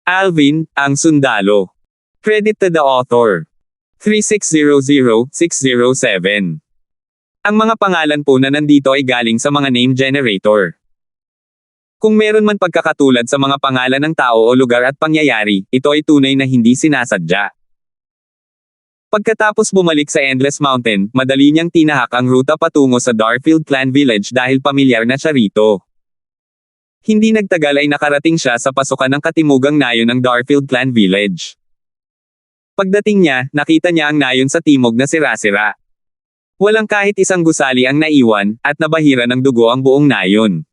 Alvin, ang sundalo. Credit to the author. 3600607. Ang mga pangalan po na nandito ay galing sa mga name generator. Kung meron man pagkakatulad sa mga pangalan ng tao o lugar at pangyayari, ito ay tunay na hindi sinasadya. Pagkatapos bumalik sa Endless Mountain, madali niyang tinahak ang ruta patungo sa Darfield Clan Village dahil pamilyar na siya rito. Hindi nagtagal ay nakarating siya sa pasukan ng katimugang nayon ng Darfield Clan Village. Pagdating niya, nakita niya ang nayon sa timog na sira-sira. Walang kahit isang gusali ang naiwan, at nabahira ng dugo ang buong nayon.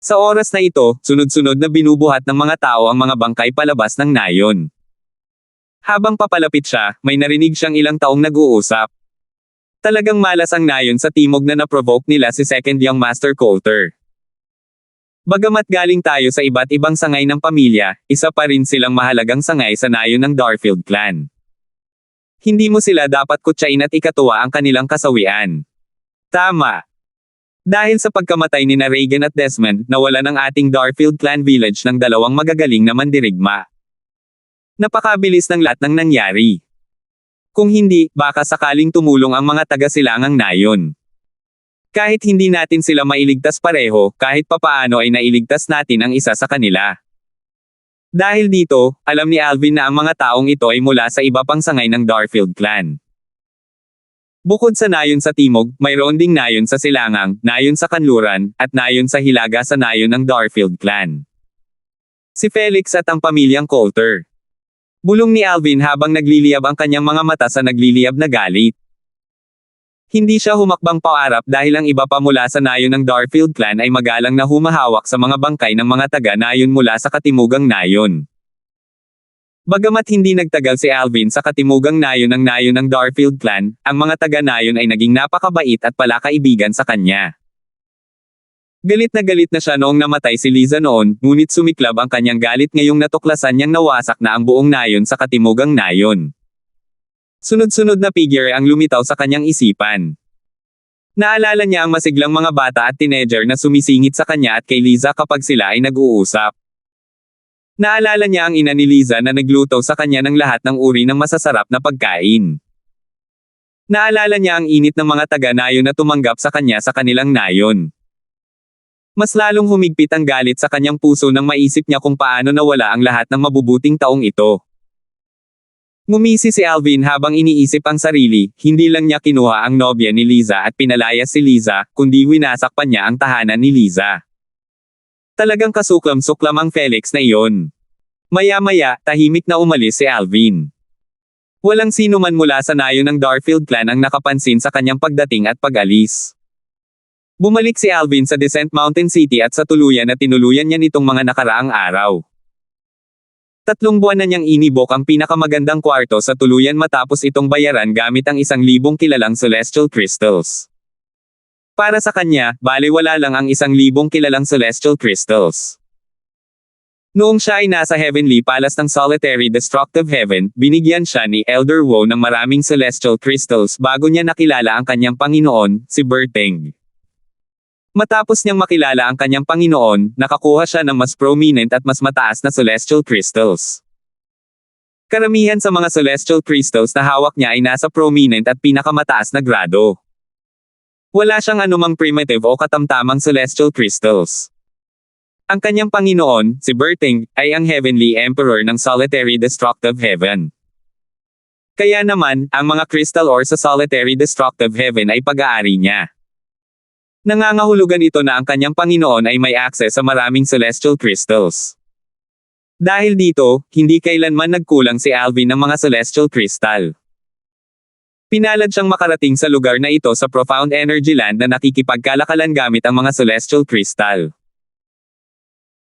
Sa oras na ito, sunod-sunod na binubuhat ng mga tao ang mga bangkay palabas ng nayon. Habang papalapit siya, may narinig siyang ilang taong nag-uusap. Talagang malas ang nayon sa timog na na-provoke nila si Second Young Master Coulter. Bagamat galing tayo sa iba't ibang sangay ng pamilya, isa pa rin silang mahalagang sangay sa nayon ng Darfield Clan. Hindi mo sila dapat kutsain at ikatuwa ang kanilang kasawian. Tama. Dahil sa pagkamatay ni Reagan at Desmond, nawala ng ating Darfield Clan Village ng dalawang magagaling na mandirigma. Napakabilis ng lahat ng nangyari. Kung hindi, baka sakaling tumulong ang mga taga-silangang nayon. Kahit hindi natin sila mailigtas pareho, kahit papaano ay nailigtas natin ang isa sa kanila. Dahil dito, alam ni Alvin na ang mga taong ito ay mula sa iba pang sangay ng Darfield Clan. Bukod sa nayon sa timog, mayroon ding nayon sa silangang, nayon sa kanluran, at nayon sa hilaga sa nayon ng Darfield Clan. Si Felix at ang pamilyang Coulter. Bulong ni Alvin habang nagliliyab ang kanyang mga mata sa nagliliyab na galit. Hindi siya humakbang paarap dahil ang iba pa mula sa nayon ng Darfield Clan ay magalang na humahawak sa mga bangkay ng mga taga-nayon mula sa katimugang nayon. Bagamat hindi nagtagal si Alvin sa katimugang nayon ng Darfield Clan, ang mga taga-nayon ay naging napakabait at palakaibigan sa kanya. Galit na siya noong namatay si Liza noon, ngunit sumiklab ang kanyang galit ngayong natuklasan niyang nawasak na ang buong nayon sa katimugang nayon. Sunod-sunod na figure ang lumitaw sa kanyang isipan. Naalala niya ang masiglang mga bata at teenager na sumisingit sa kanya at kay Liza kapag sila ay nag-uusap. Naalala niya ang ina ni Liza na nagluto sa kanya ng lahat ng uri ng masasarap na pagkain. Naalala niya ang init ng mga taga-nayon na tumanggap sa kanya sa kanilang nayon. Mas lalong humigpit ang galit sa kanyang puso nang maisip niya kung paano nawala ang lahat ng mabubuting taong ito. Ngumisi si Alvin habang iniisip ang sarili, hindi lang niya kinuha ang nobya ni Liza at pinalayas si Liza, kundi winasak pa niya ang tahanan ni Liza. Talagang kasuklam-suklam ang Felix na iyon. Maya-maya, tahimik na umalis si Alvin. Walang sino man mula sa nayon ng Darfield Clan ang nakapansin sa kanyang pagdating at pag-alis. Bumalik si Alvin sa Descent Mountain City at sa tuluyan na tinuluyan niya nitong mga nakaraang araw. 3 buwan na niyang inibok ang pinakamagandang kwarto sa tuluyan matapos itong bayaran gamit ang 1,000 kilalang celestial crystals. Para sa kanya, balewala lang ang 1,000 kilalang celestial crystals. Noong siya ay nasa Heavenly Palace ng Solitary Destructive Heaven, binigyan siya ni Elder Woe ng maraming celestial crystals bago niya nakilala ang kanyang Panginoon, si Berteng. Matapos niyang makilala ang kanyang Panginoon, nakakuha siya ng mas prominent at mas mataas na celestial crystals. Karamihan sa mga celestial crystals na hawak niya ay nasa prominent at pinakamataas na grado. Wala siyang anumang primitive o katamtamang celestial crystals. Ang kanyang Panginoon, si Berteng, ay ang Heavenly Emperor ng Solitary Destructive Heaven. Kaya naman, ang mga crystal ore sa Solitary Destructive Heaven ay pag-aari niya. Nangangahulugan ito na ang kanyang Panginoon ay may access sa maraming celestial crystals. Dahil dito, hindi kailanman nagkulang si Alvin ng mga celestial crystal. Pinalad siyang makarating sa lugar na ito sa Profound Energy Land na nakikipagkalakalan gamit ang mga celestial crystal.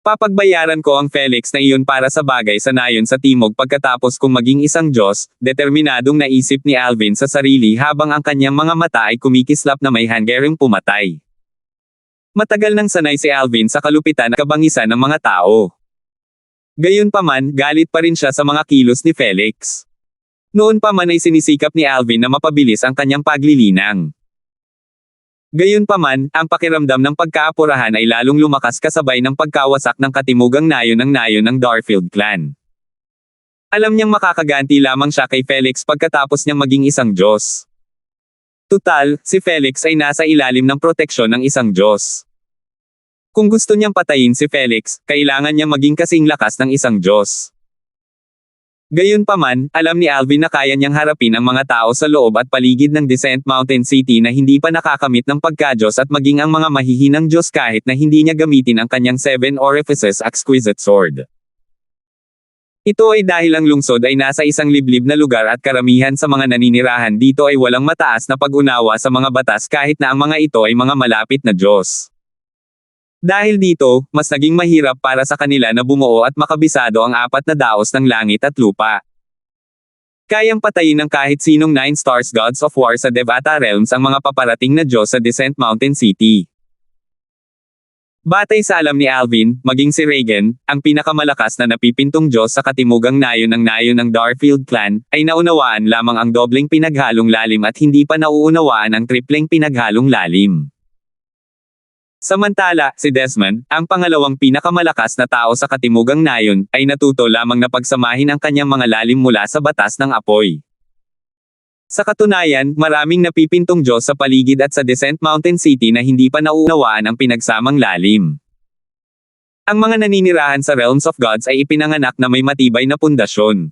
Papagbayaran ko ang Felix na iyon para sa bagay sa nayon sa timog pagkatapos kong maging isang Diyos, determinadong naisip ni Alvin sa sarili habang ang kanyang mga mata ay kumikislap na may hanggaring pumatay. Matagal nang sanay si Alvin sa kalupitan at kabangisan ng mga tao. Gayunpaman, galit pa rin siya sa mga kilos ni Felix. Noon pa man ay sinisikap ni Alvin na mapabilis ang kanyang paglilinang. Gayunpaman, ang pakiramdam ng pagkaapurahan ay lalong lumakas kasabay ng pagkawasak ng katimugang nayon ng Darfield clan. Alam niyang makakaganti lamang siya kay Felix pagkatapos niyang maging isang Diyos. Tutal, si Felix ay nasa ilalim ng proteksyon ng isang Diyos. Kung gusto niyang patayin si Felix, kailangan niyang maging kasing lakas ng isang Diyos. Gayunpaman, alam ni Alvin na kaya niyang harapin ang mga tao sa loob at paligid ng Descent Mountain City na hindi pa nakakamit ng pagka-Diyos at maging ang mga mahihinang Diyos kahit na hindi niya gamitin ang kanyang 7 Orifices Exquisite Sword. Ito ay dahil ang lungsod ay nasa isang liblib na lugar at karamihan sa mga naninirahan dito ay walang mataas na pag-unawa sa mga batas kahit na ang mga ito ay mga malapit na Diyos. Dahil dito, mas naging mahirap para sa kanila na bumuo at makabisado ang 4 na daos ng langit at lupa. Kayang patayin ng kahit sinong 9 Stars Gods of War sa Devata Realms ang mga paparating na Diyos sa Descent Mountain City. Batay sa alam ni Alvin, maging si Reagan, ang pinakamalakas na napipintong Diyos sa katimugang nayon ng Darfield clan, ay naunawaan lamang ang dobleng pinaghalong lalim at hindi pa nauunawaan ang tripleng pinaghalong lalim. Samantala, si Desmond, ang pangalawang pinakamalakas na tao sa katimugang nayon, ay natuto lamang na pagsamahin ang kanyang mga lalim mula sa batas ng apoy. Sa katunayan, maraming napipintong Diyos sa paligid at sa Descent Mountain City na hindi pa nauunawaan ang pinagsamang lalim. Ang mga naninirahan sa Realms of Gods ay ipinanganak na may matibay na pundasyon.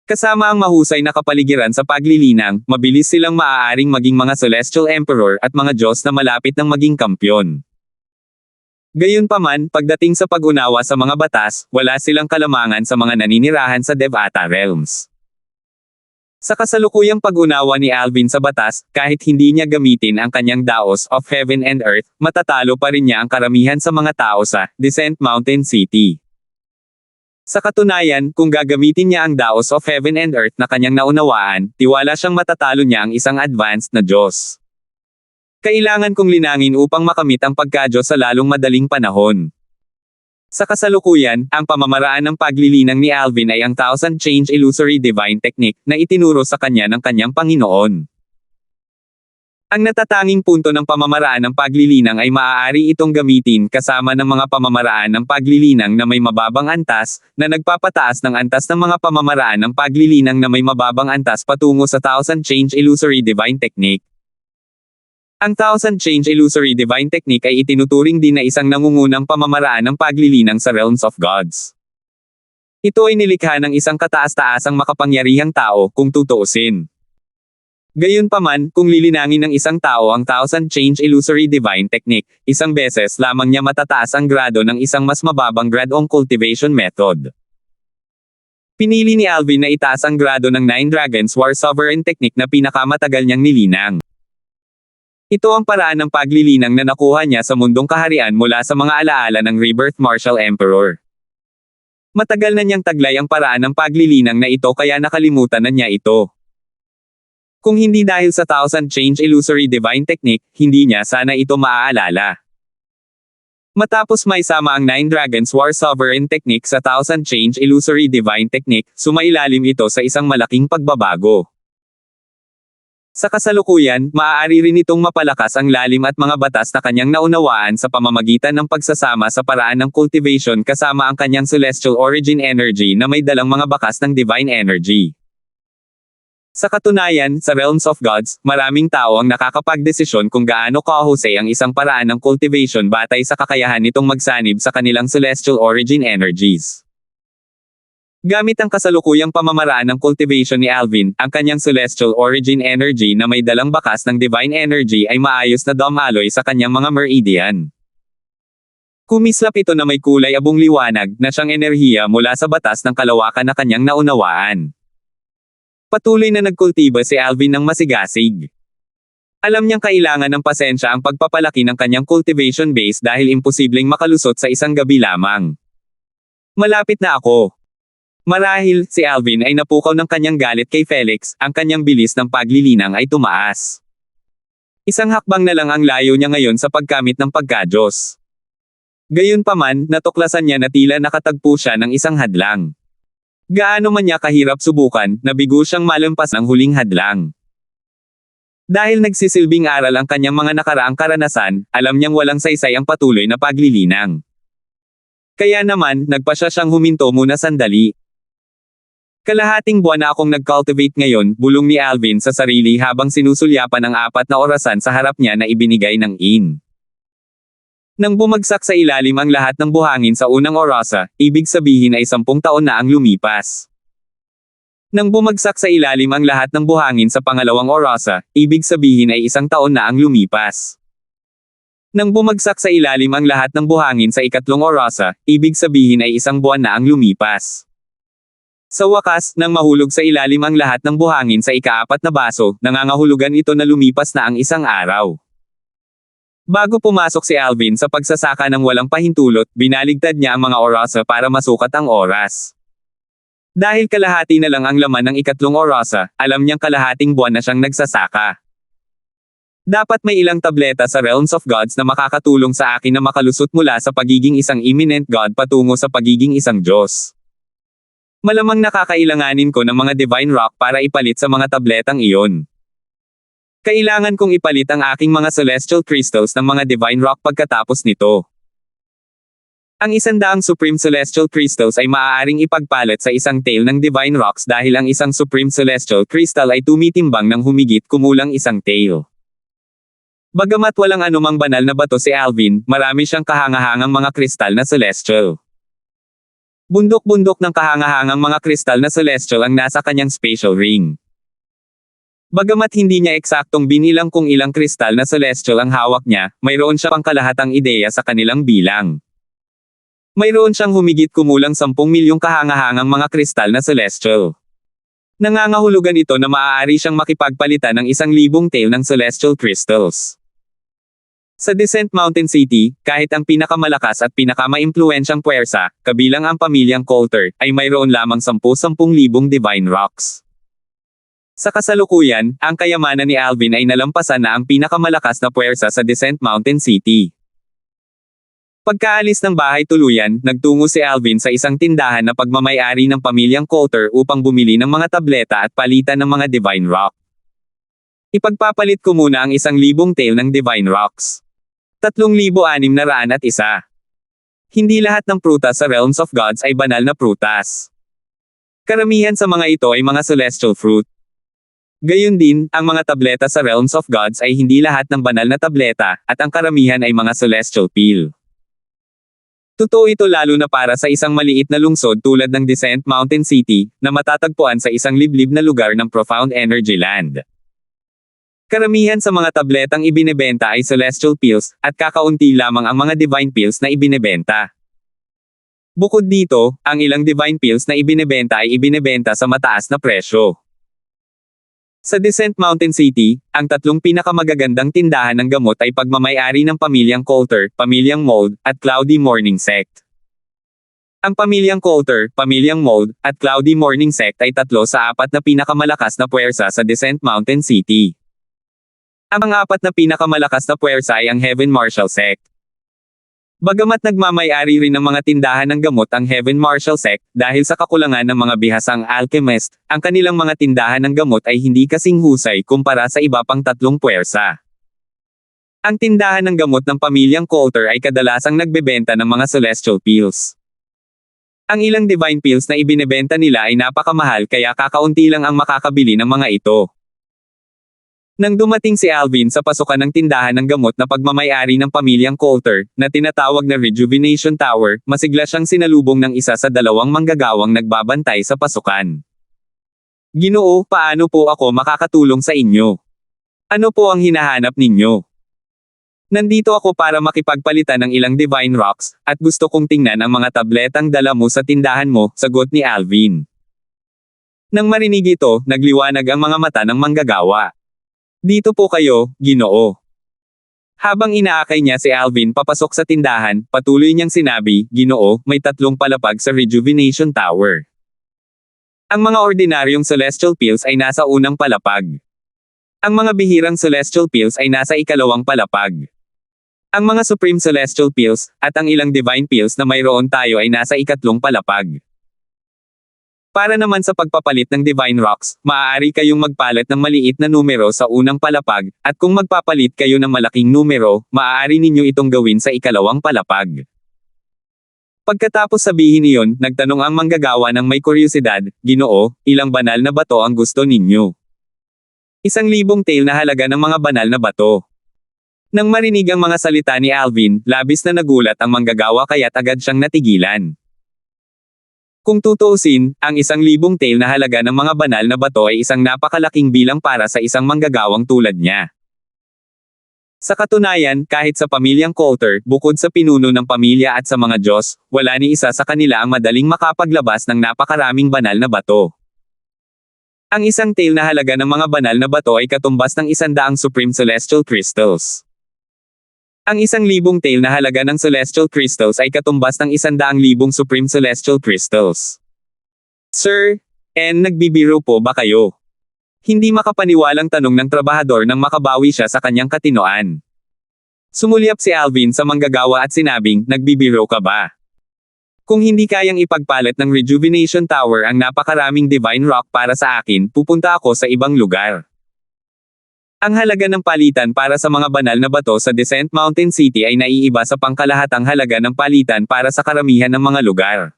Kasama ang mahusay na kapaligiran sa paglilinang, mabilis silang maaaring maging mga Celestial Emperor at mga Diyos na malapit ng maging kampyon. Gayunpaman, pagdating sa pag-unawa sa mga batas, wala silang kalamangan sa mga naninirahan sa Devata Realms. Sa kasalukuyang pag-unawa ni Alvin sa batas, kahit hindi niya gamitin ang kanyang daos of Heaven and Earth, matatalo pa rin niya ang karamihan sa mga tao sa Descent Mountain City. Sa katunayan, kung gagamitin niya ang daos of Heaven and Earth na kanyang naunawaan, tiwala siyang matatalo niya ang isang advanced na Diyos. Kailangan kong linangin upang makamit ang pagka-Diyos sa lalong madaling panahon. Sa kasalukuyan, ang pamamaraan ng paglilinang ni Alvin ay ang Thousand Change Illusory Divine Technique na itinuro sa kanya ng kanyang Panginoon. Ang natatanging punto ng pamamaraan ng paglilinang ay maaari itong gamitin kasama ng mga pamamaraan ng paglilinang na may mababang antas, na nagpapataas ng antas ng mga pamamaraan ng paglilinang na may mababang antas patungo sa Thousand Change Illusory Divine Technique. Ang Thousand Change Illusory Divine Technique ay itinuturing din na isang nangungunang pamamaraan ng paglilinang sa Realms of Gods. Ito ay nilikha ng isang kataas-taasang makapangyarihang tao, kung tutuusin. Gayunpaman, kung lilinangin ng isang tao ang Thousand Change Illusory Divine Technique, isang beses lamang niya matataas ang grado ng isang mas mababang gradong cultivation method. Pinili ni Alvin na itaas ang grado ng 9 Dragons War Sovereign Technique na pinakamatagal niyang nilinang. Ito ang paraan ng paglilinang na nakuha niya sa mundong kaharian mula sa mga alaala ng Rebirth Martial Emperor. Matagal na niyang taglay ang paraan ng paglilinang na ito kaya nakalimutan na niya ito. Kung hindi dahil sa Thousand Change Illusory Divine Technique, hindi niya sana ito maaalala. Matapos maisama ang 9 Dragons War Sovereign Technique sa Thousand Change Illusory Divine Technique, sumailalim ito sa isang malaking pagbabago. Sa kasalukuyan, maaari rin itong mapalakas ang lalim at mga batas na kanyang naunawaan sa pamamagitan ng pagsasama sa paraan ng cultivation kasama ang kanyang Celestial Origin Energy na may dalang mga bakas ng Divine Energy. Sa katunayan, sa Realms of Gods, maraming tao ang nakakapagdesisyon kung gaano kahusay ang isang paraan ng cultivation batay sa kakayahan nitong magsanib sa kanilang Celestial Origin Energies. Gamit ang kasalukuyang pamamaraan ng cultivation ni Alvin, ang kanyang Celestial Origin Energy na may dalang bakas ng Divine Energy ay maayos na dumaloy sa kanyang mga meridian. Kumislap ito na may kulay abong liwanag na siyang enerhiya mula sa batas ng kalawakan na kanyang naunawaan. Patuloy na nagkultiba si Alvin ng masigasig. Alam niyang kailangan ng pasensya ang pagpapalaki ng kanyang cultivation base dahil imposibleng makalusot sa isang gabi lamang. Malapit na ako. Marahil, si Alvin ay napukaw ng kanyang galit kay Felix, ang kanyang bilis ng paglilinang ay tumaas. Isang hakbang na lang ang layo niya ngayon sa pagkamit ng pagka-Diyos. Gayunpaman, natuklasan niya na tila nakatagpo siya ng isang hadlang. Gaano man niya kahirap subukan, nabigo siyang malampas ng huling hadlang. Dahil nagsisilbing aral ang kanyang mga nakaraang karanasan, alam niyang walang saysay ang patuloy na paglilinang. Kaya naman, nagpasya siyang huminto muna sandali. Kalahating buwan na akong nag-cultivate ngayon, bulong ni Alvin sa sarili habang sinusulyapan ang 4 na orasan sa harap niya na ibinigay ng In. Nang bumagsak sa ilalim ang lahat ng buhangin sa unang orasa, ibig sabihin ay 10 taon na ang lumipas. Nang bumagsak sa ilalim ang lahat ng buhangin sa pangalawang orasa, ibig sabihin ay 1 taon na ang lumipas. Nang bumagsak sa ilalim ang lahat ng buhangin sa ikatlong orasa, ibig sabihin ay 1 buwan na ang lumipas. Sa wakas, nang mahulog sa ilalim ang lahat ng buhangin sa ika-4 na baso, nangangahulugan ito na lumipas na ang 1 araw. Bago pumasok si Alvin sa pagsasaka ng walang pahintulot, binaligtad niya ang mga orasa para masukat ang oras. Dahil kalahati na lang ang laman ng ikatlong orasa, alam niyang kalahating buwan na siyang nagsasaka. Dapat may ilang tableta sa Realms of Gods na makakatulong sa akin na makalusot mula sa pagiging isang imminent God patungo sa pagiging isang Diyos. Malamang nakakailanganin ko ng mga Divine Rock para ipalit sa mga tabletang iyon. Kailangan kong ipalit ang aking mga Celestial Crystals ng mga Divine Rock pagkatapos nito. Ang 100 Supreme Celestial Crystals ay maaaring ipagpalit sa isang tail ng Divine Rocks dahil ang isang Supreme Celestial Crystal ay tumitimbang ng humigit kumulang 1 tail. Bagamat walang anumang banal na bato si Alvin, marami siyang kahangahangang mga kristal na celestial. Bundok-bundok ng kahangahangang mga kristal na celestial ang nasa kanyang spatial ring. Bagamat hindi niya eksaktong binilang kung ilang kristal na celestial ang hawak niya, mayroon siya pang kalahatang ideya sa kanilang bilang. Mayroon siyang humigit kumulang 10 milyong kahangahangang mga kristal na celestial. Nangangahulugan ito na maaari siyang makipagpalitan ng 1,000 tail ng celestial crystals. Sa Descent Mountain City, kahit ang pinakamalakas at pinakamaimpluwensyang puwersa, kabilang ang pamilyang Coulter, ay mayroon lamang 10,000 Divine Rocks. Sa kasalukuyan, ang kayamanan ni Alvin ay nalampasan na ang pinakamalakas na puwersa sa Descent Mountain City. Pagkaalis ng bahay tuluyan, nagtungo si Alvin sa isang tindahan na pagmamay-ari ng pamilyang Coulter upang bumili ng mga tableta at palitan ng mga Divine Rock. Ipagpapalit ko muna ang 1,000 tail ng Divine Rocks. 3,601. Hindi lahat ng prutas sa Realms of Gods ay banal na prutas. Karamihan sa mga ito ay mga celestial fruit. Gayun din, ang mga tableta sa Realms of Gods ay hindi lahat ng banal na tableta, at ang karamihan ay mga celestial peel. Totoo ito lalo na para sa isang maliit na lungsod tulad ng Descent Mountain City, na matatagpuan sa isang liblib na lugar ng Profound Energy Land. Karamihan sa mga tabletang ibinebenta ay celestial pills, at kakaunti lamang ang mga divine pills na ibinebenta. Bukod dito, ang ilang divine pills na ibinebenta ay ibinebenta sa mataas na presyo. Sa Descent Mountain City, ang 3 pinakamagagandang tindahan ng gamot ay pagmamay-ari ng pamilyang Coulter, pamilyang Mold, at Cloudy Morning Sect. Ang pamilyang Coulter, pamilyang Mold, at Cloudy Morning Sect ay 3 sa 4 na pinakamalakas na puwersa sa Descent Mountain City. Ang 4 na pinakamalakas na puwersa ay ang Heaven Marshal Sect. Bagamat nagmamay-ari rin ng mga tindahan ng gamot ang Heaven Marshal Sect, dahil sa kakulangan ng mga bihasang alchemist, ang kanilang mga tindahan ng gamot ay hindi kasing husay kumpara sa iba pang 3 puwersa. Ang tindahan ng gamot ng pamilyang Coulter ay kadalasang nagbebenta ng mga celestial pills. Ang ilang divine pills na ibinebenta nila ay napakamahal kaya kakaunti lang ang makakabili ng mga ito. Nang dumating si Alvin sa pasukan ng tindahan ng gamot na pagmamay-ari ng pamilyang Coulter, na tinatawag na Rejuvenation Tower, masigla siyang sinalubong ng isa sa 2 manggagawang nagbabantay sa pasukan. "Ginoo, paano po ako makakatulong sa inyo? Ano po ang hinahanap ninyo?" "Nandito ako para makipagpalitan ng ilang Divine Rocks, at gusto kong tingnan ang mga tabletang dala mo sa tindahan mo," sagot ni Alvin. Nang marinig ito, nagliwanag ang mga mata ng manggagawa. "Dito po kayo, Ginoo." Habang inaakay niya si Alvin papasok sa tindahan, patuloy niyang sinabi, "Ginoo, may 3 palapag sa Rejuvenation Tower. Ang mga ordinaryong celestial pills ay nasa unang palapag. Ang mga bihirang celestial pills ay nasa 2nd palapag. Ang mga supreme celestial pills, at ang ilang divine pills na mayroon tayo ay nasa 3rd palapag." Para naman sa pagpapalit ng Divine Rocks, maaari kayong magpalit ng maliit na numero sa unang palapag, at kung magpapalit kayo ng malaking numero, maaari ninyo itong gawin sa ikalawang palapag. Pagkatapos sabihin iyon, nagtanong ang manggagawa ng may kuryosidad, "Ginoo, ilang banal na bato ang gusto ninyo?" 1,000 tael na halaga ng mga banal na bato. Nang marinig ang mga salita ni Alvin, labis na nagulat ang manggagawa kaya't agad siyang natigilan. Kung tutuusin, ang 1,000 tael na halaga ng mga banal na bato ay isang napakalaking bilang para sa isang manggagawang tulad niya. Sa katunayan, kahit sa pamilyang Coulter, bukod sa pinuno ng pamilya at sa mga Diyos, wala ni isa sa kanila ang madaling makapaglabas ng napakaraming banal na bato. Ang 1 tael na halaga ng mga banal na bato ay katumbas ng 100 Supreme Celestial Crystals. Ang 1,000 tael na halaga ng Celestial Crystals ay katumbas ng 100,000 Supreme Celestial Crystals. Sir, nagbibiro po ba kayo? Hindi makapaniwalang tanong ng trabahador nang makabawi siya sa kanyang katinoan. Sumulyap si Alvin sa manggagawa at sinabing, "Nagbibiro ka ba? Kung hindi kayang ipagpalit ng Rejuvenation Tower ang napakaraming Divine Rock para sa akin, pupunta ako sa ibang lugar." Ang halaga ng palitan para sa mga banal na bato sa Descent Mountain City ay naiiba sa pangkalahatang halaga ng palitan para sa karamihan ng mga lugar.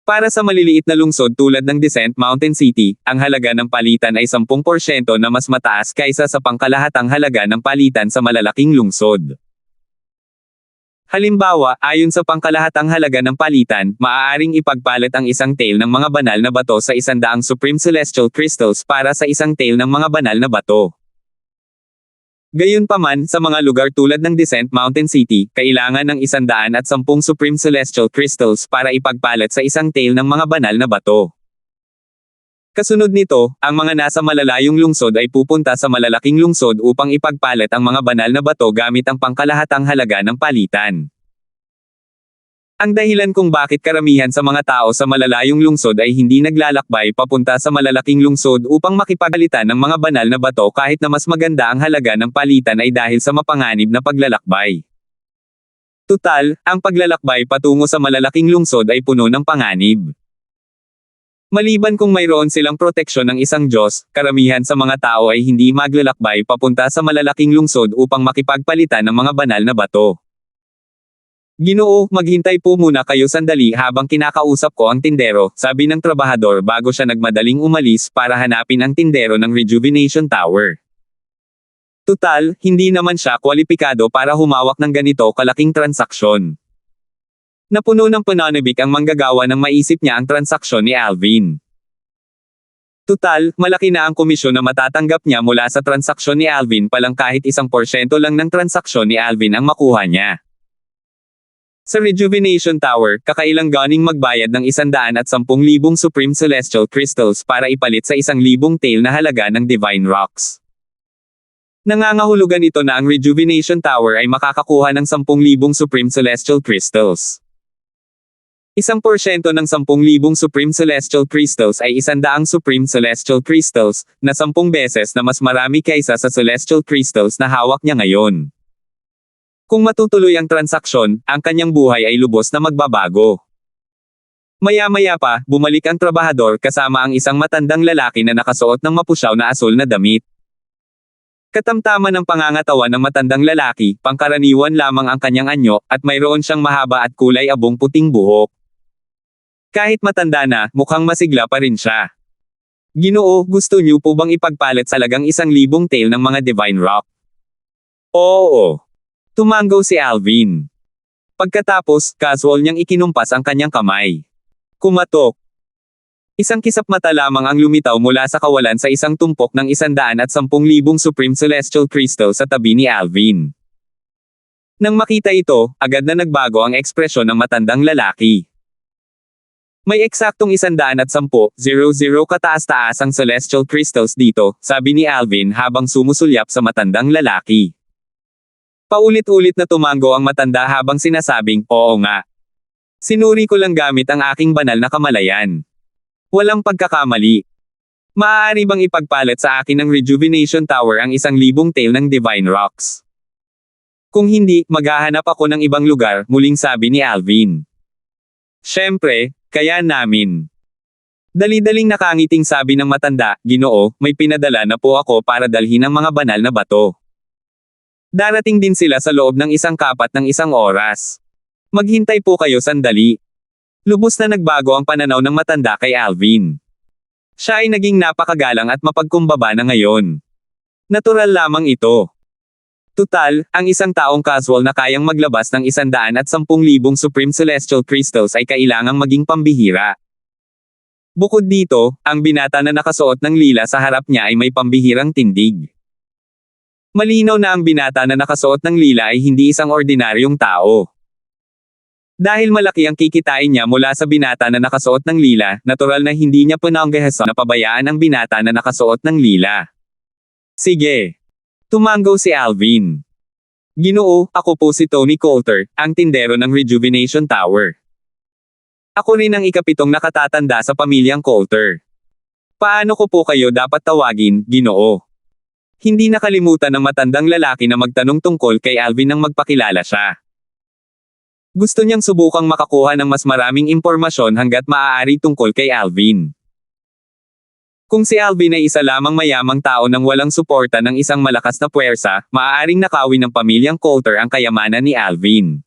Para sa maliliit na lungsod tulad ng Descent Mountain City, ang halaga ng palitan ay 10% na mas mataas kaysa sa pangkalahatang halaga ng palitan sa malalaking lungsod. Halimbawa, ayon sa pangkalahatang halaga ng palitan, maaaring ipagpalit ang 1 tael ng mga banal na bato sa 100 Supreme Celestial Crystals para sa 1 tael ng mga banal na bato. Gayunpaman, sa mga lugar tulad ng Descent Mountain City, kailangan ng 110 Supreme Celestial Crystals para ipagpalit sa 1 tael ng mga banal na bato. Kasunod nito, ang mga nasa malalayong lungsod ay pupunta sa malalaking lungsod upang ipagpalit ang mga banal na bato gamit ang pangkalahatang halaga ng palitan. Ang dahilan kung bakit karamihan sa mga tao sa malalayong lungsod ay hindi naglalakbay papunta sa malalaking lungsod upang makipagpalitan ng mga banal na bato kahit na mas maganda ang halaga ng palitan ay dahil sa mapanganib na paglalakbay. Tutal, ang paglalakbay patungo sa malalaking lungsod ay puno ng panganib. Maliban kung mayroon silang proteksyon ng isang Diyos, karamihan sa mga tao ay hindi maglalakbay papunta sa malalaking lungsod upang makipagpalitan ng mga banal na bato. "Ginoo, maghintay po muna kayo sandali habang kinakausap ko ang tindero," sabi ng trabahador bago siya nagmadaling umalis para hanapin ang tindero ng Rejuvenation Tower. Tutal, hindi naman siya kwalipikado para humawak ng ganito kalaking transaksyon. Napuno ng pananabik ang manggagawa nang maisip niya ang transaksyon ni Alvin. Tutal, malaki na ang komisyon na matatanggap niya mula sa transaksyon ni Alvin palang kahit 1% lang ng transaksyon ni Alvin ang makuha niya. Sa Rejuvenation Tower, kakailang ganing magbayad ng 110,000 Supreme Celestial Crystals para ipalit sa 1,000 tael na halaga ng Divine Rocks. Nangangahulugan ito na ang Rejuvenation Tower ay makakakuha ng 10,000 Supreme Celestial Crystals. 1% ng 10,000 Supreme Celestial Crystals ay 100 Supreme Celestial Crystals, na 10 beses na mas marami kaysa sa Celestial Crystals na hawak niya ngayon. Kung matutuloy ang transaksyon, ang kanyang buhay ay lubos na magbabago. Maya-maya pa, bumalik ang trabahador kasama ang isang matandang lalaki na nakasuot ng mapusyaw na asul na damit. Katamtaman ng pangangatawan ng matandang lalaki, pangkaraniwan lamang ang kanyang anyo, at mayroon siyang mahaba at kulay abong puting buhok. Kahit matanda na, mukhang masigla pa rin siya. "Ginoo, gusto niyo po bang ipagpalit sa halagang 1,000 tael ng mga Divine Rock?" "Oo." Tumango si Alvin. Pagkatapos, casual niyang ikinumpas ang kanyang kamay. Kumatok. Isang kisap mata lamang ang lumitaw mula sa kawalan sa isang tumpok ng 110,000 Supreme Celestial Crystal sa tabi ni Alvin. Nang makita ito, agad na nagbago ang ekspresyon ng matandang lalaki. "May eksaktong 110,000 kataas-taas ang Celestial Crystals dito," sabi ni Alvin habang sumusulyap sa matandang lalaki. Paulit-ulit na tumango ang matanda habang sinasabing, "Oo nga. Sinuri ko lang gamit ang aking banal na kamalayan. Walang pagkakamali. Maaari bang ipagpalit sa akin ng Rejuvenation Tower ang 1,000 tael ng Divine Rocks? Kung hindi, maghahanap ako ng ibang lugar," muling sabi ni Alvin. "Siyempre, kaya namin. Dali-daling nakangiting sabi ng matanda, Ginoo, may pinadala na po ako para dalhin ang mga banal na bato. Darating din sila sa loob ng isang kapat ng isang oras. Maghintay po kayo sandali. Lubos na nagbago ang pananaw ng matanda kay Alvin. Siya ay naging napakagalang at mapagkumbaba na ngayon. Natural lamang ito. Tutal, ang isang taong casual na kayang maglabas ng 110,000 Supreme Celestial Crystals ay kailangang maging pambihira. Bukod dito, ang binata na nakasuot ng lila sa harap niya ay may pambihirang tindig. Malinaw na ang binata na nakasuot ng lila ay hindi isang ordinaryong tao. Dahil malaki ang kikitain niya mula sa binata na nakasuot ng lila, natural na hindi niya pinanggahasan na pabayaan ang binata na nakasuot ng lila. Sige. Tumanggaw si Alvin. Ginoo, ako po si Tony Coulter, ang tindero ng Rejuvenation Tower. Ako rin ang ikapitong nakatatanda sa pamilyang Coulter. Paano ko po kayo dapat tawagin, Ginoo? Hindi nakalimutan ng matandang lalaki na magtanong tungkol kay Alvin nang magpakilala siya. Gusto niyang subukang makakuha ng mas maraming impormasyon hanggat maaari tungkol kay Alvin. Kung si Alvin ay isa lamang mayamang tao nang walang suporta ng isang malakas na puwersa, maaaring nakawin ng pamilyang Coulter ang kayamanan ni Alvin.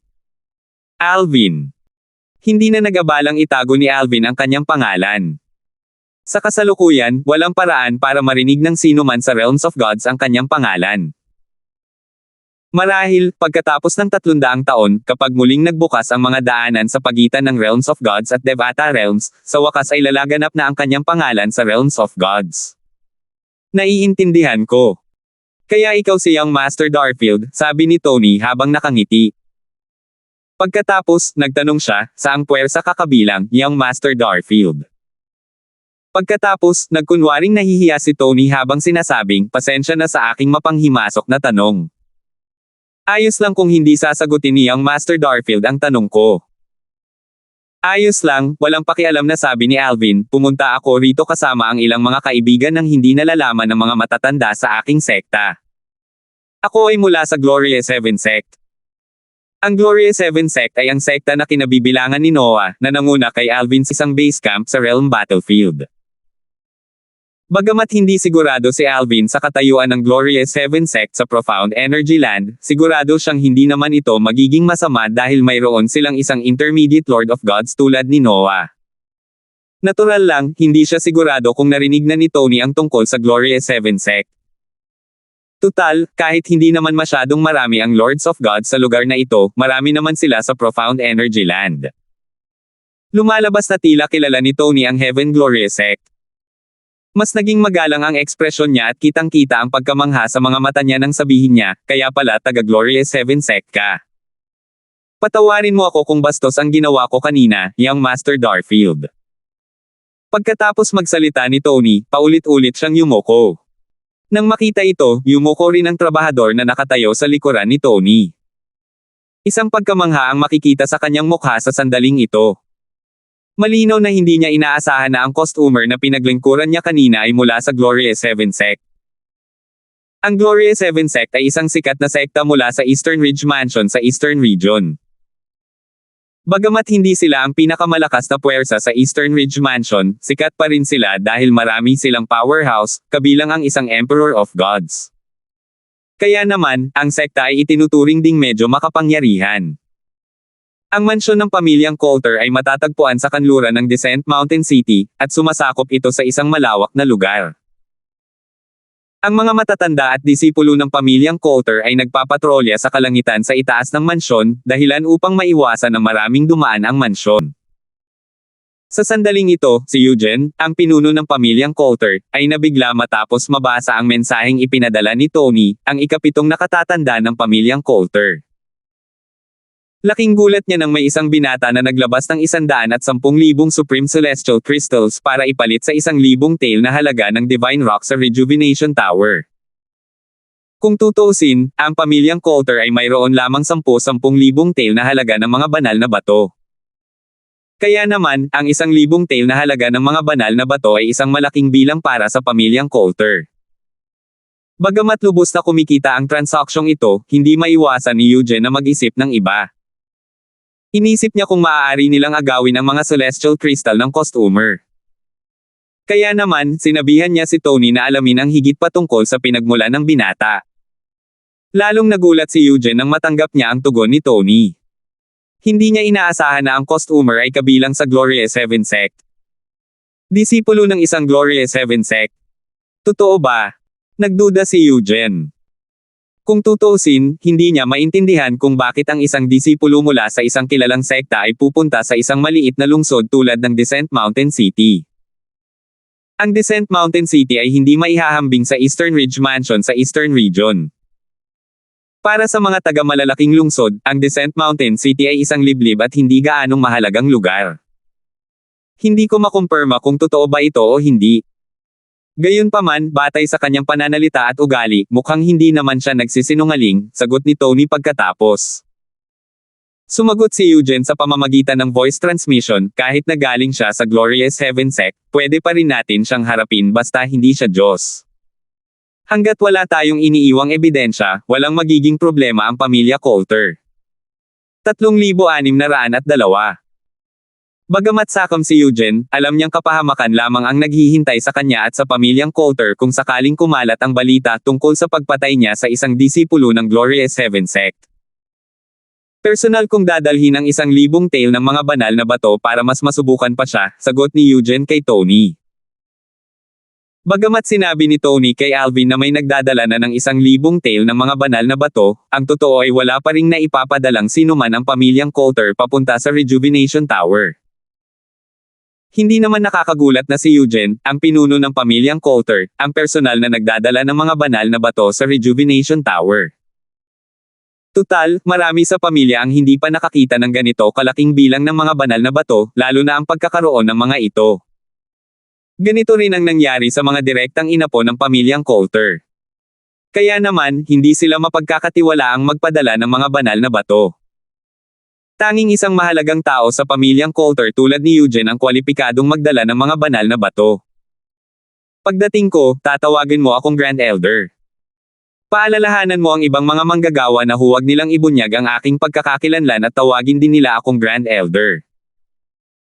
Alvin. Hindi na nag-abalang itago ni Alvin ang kanyang pangalan. Sa kasalukuyan, walang paraan para marinig ng sino man sa Realms of Gods ang kanyang pangalan. Marahil, pagkatapos ng 300 taon, kapag muling nagbukas ang mga daanan sa pagitan ng Realms of Gods at Devata Realms, sa wakas ay lalaganap na ang kanyang pangalan sa Realms of Gods. Naiintindihan ko. Kaya ikaw si Young Master Darfield, sabi ni Tony habang nakangiti. Pagkatapos, nagtanong siya, saang puwersa kakabilang, Young Master Darfield. Pagkatapos, nagkunwaring nahihiya si Tony habang sinasabing, pasensya na sa aking mapanghimasok na tanong. Ayos lang kung hindi sasagutin ni Young Master Darfield ang tanong ko. Ayos lang, walang pakialam na sabi ni Alvin, pumunta ako rito kasama ang ilang mga kaibigan ng hindi nalalaman ng mga matatanda sa aking sekta. Ako ay mula sa Gloria 7 Sect. Ang Gloria 7 Sect ay ang sekta na kinabibilangan ni Noah, na nanguna kay Alvin sa isang base camp sa Realm Battlefield. Bagamat hindi sigurado si Alvin sa katayuan ng Gloria 7 Sect sa Profound Energy Land, sigurado siyang hindi naman ito magiging masama dahil mayroon silang isang intermediate Lord of Gods tulad ni Noah. Natural lang, hindi siya sigurado kung narinig na ni Tony ang tungkol sa Gloria 7 Sect. Tutal, kahit hindi naman masyadong marami ang Lords of Gods sa lugar na ito, marami naman sila sa Profound Energy Land. Lumalabas na tila kilala ni Tony ang Heaven Gloria Sect. Mas naging magalang ang ekspresyon niya at kitang-kita ang pagkamangha sa mga mata niya nang sabihin niya, kaya pala taga Gloria 7 Sect ka. Patawarin mo ako kung bastos ang ginawa ko kanina, Young Master Darfield. Pagkatapos magsalita ni Tony, paulit-ulit siyang yumuko. Nang makita ito, yumuko rin ang trabahador na nakatayo sa likuran ni Tony. Isang pagkamangha ang makikita sa kanyang mukha sa sandaling ito. Malinaw na hindi niya inaasahan na ang customer na pinaglingkuran niya kanina ay mula sa Gloria 7 Sect. Ang Gloria 7 Sect ay isang sikat na sekta mula sa Eastern Ridge Mansion sa Eastern Region. Bagamat hindi sila ang pinakamalakas na puwersa sa Eastern Ridge Mansion, sikat pa rin sila dahil marami silang powerhouse, kabilang ang isang Emperor of Gods. Kaya naman, ang sekta ay itinuturing ding medyo makapangyarihan. Ang mansyon ng pamilyang Coulter ay matatagpuan sa kanluran ng Descent Mountain City, at sumasakop ito sa isang malawak na lugar. Ang mga matatanda at disipulo ng pamilyang Coulter ay nagpapatrolya sa kalangitan sa itaas ng mansyon, dahilan upang maiwasan na maraming dumaan ang mansyon. Sa sandaling ito, si Eugene, ang pinuno ng pamilyang Coulter, ay nabigla matapos mabasa ang mensaheng ipinadala ni Tony, ang ikapitong nakatatanda ng pamilyang Coulter. Laking gulat niya nang may isang binata na naglabas ng 110,000 Supreme Celestial Crystals para ipalit sa 1,000 tael na halaga ng Divine Rock sa Rejuvenation Tower. Kung tutuusin, ang pamilyang Coulter ay mayroon lamang 10,000 tael na halaga ng mga banal na bato. Kaya naman, ang 1,000 tael na halaga ng mga banal na bato ay isang malaking bilang para sa pamilyang Coulter. Bagamat lubos na kumikita ang transaksyong ito, hindi maiwasan ni Eugene na mag-isip ng iba. Inisip niya kung maaari nilang agawin ang mga celestial crystal ng customer. Kaya naman, sinabihan niya si Tony na alamin ang higit pa tungkol sa pinagmulan ng binata. Lalong nagulat si Eugene nang matanggap niya ang tugon ni Tony. Hindi niya inaasahan na ang customer ay kabilang sa Gloria 7 sect. Disipulo ng isang Gloria 7 sect. Totoo ba? Nagduda si Eugene. Kung tutuusin, hindi niya maintindihan kung bakit ang isang disipulo mula sa isang kilalang sekta ay pupunta sa isang maliit na lungsod tulad ng Descent Mountain City. Ang Descent Mountain City ay hindi maihahambing sa Eastern Ridge Mansion sa Eastern Region. Para sa mga taga-malalaking lungsod, ang Descent Mountain City ay isang liblib at hindi gaanong mahalagang lugar. Hindi ko makumpirma kung totoo ba ito o hindi. Gayunpaman, batay sa kanyang pananalita at ugali, mukhang hindi naman siya nagsisinungaling, sagot ni Tony pagkatapos. Sumagot si Eugene sa pamamagitan ng voice transmission, kahit na galing siya sa Gloria 7 sect, pwede pa rin natin siyang harapin basta hindi siya Diyos. Hanggat wala tayong iniiwang ebidensya, walang magiging problema ang pamilya Coulter. 3,602. Bagamat sakam si Eugene, alam niyang kapahamakan lamang ang naghihintay sa kanya at sa pamilyang Coulter kung sakaling kumalat ang balita tungkol sa pagpatay niya sa isang disipulo ng Gloria 7 sect. Personal kong dadalhin ang 1,000 tail ng mga banal na bato para mas masubukan pa siya, sagot ni Eugene kay Tony. Bagamat sinabi ni Tony kay Alvin na may nagdadala na ng 1,000 tail ng mga banal na bato, ang totoo ay wala pa ring naipapadalang sinuman ang pamilyang Coulter papunta sa Rejuvenation Tower. Hindi naman nakakagulat na si Eugene, ang pinuno ng pamilyang Coulter, ang personal na nagdadala ng mga banal na bato sa Rejuvenation Tower. Tutal, marami sa pamilya ang hindi pa nakakita ng ganito kalaking bilang ng mga banal na bato, lalo na ang pagkakaroon ng mga ito. Ganito rin ang nangyari sa mga direktang inapo ng pamilyang Coulter. Kaya naman, hindi sila mapagkakatiwalaang magpadala ng mga banal na bato. Tanging isang mahalagang tao sa pamilyang Coulter tulad ni Eugene ang kwalipikadong magdala ng mga banal na bato. Pagdating ko, tatawagin mo akong Grand Elder. Paalalahanan mo ang ibang mga manggagawa na huwag nilang ibunyag ang aking pagkakakilanlan at tawagin din nila akong Grand Elder.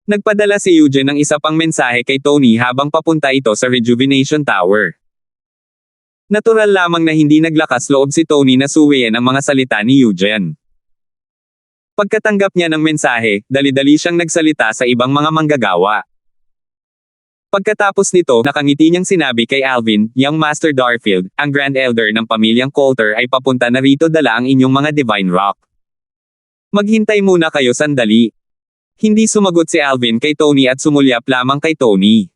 Nagpadala si Eugene ng isa pang mensahe kay Tony habang papunta ito sa Rejuvenation Tower. Natural lamang na hindi naglakas loob si Tony na suwiin ang mga salita ni Eugene. Pagkatanggap niya ng mensahe, dali-dali siyang nagsalita sa ibang mga manggagawa. Pagkatapos nito, nakangiti niyang sinabi kay Alvin, Young Master Darfield, ang Grand Elder ng pamilyang Coulter ay papunta na rito dala ang inyong mga Divine Rock. Maghintay muna kayo sandali. Hindi sumagot si Alvin kay Tony at sumulyap lamang kay Tony.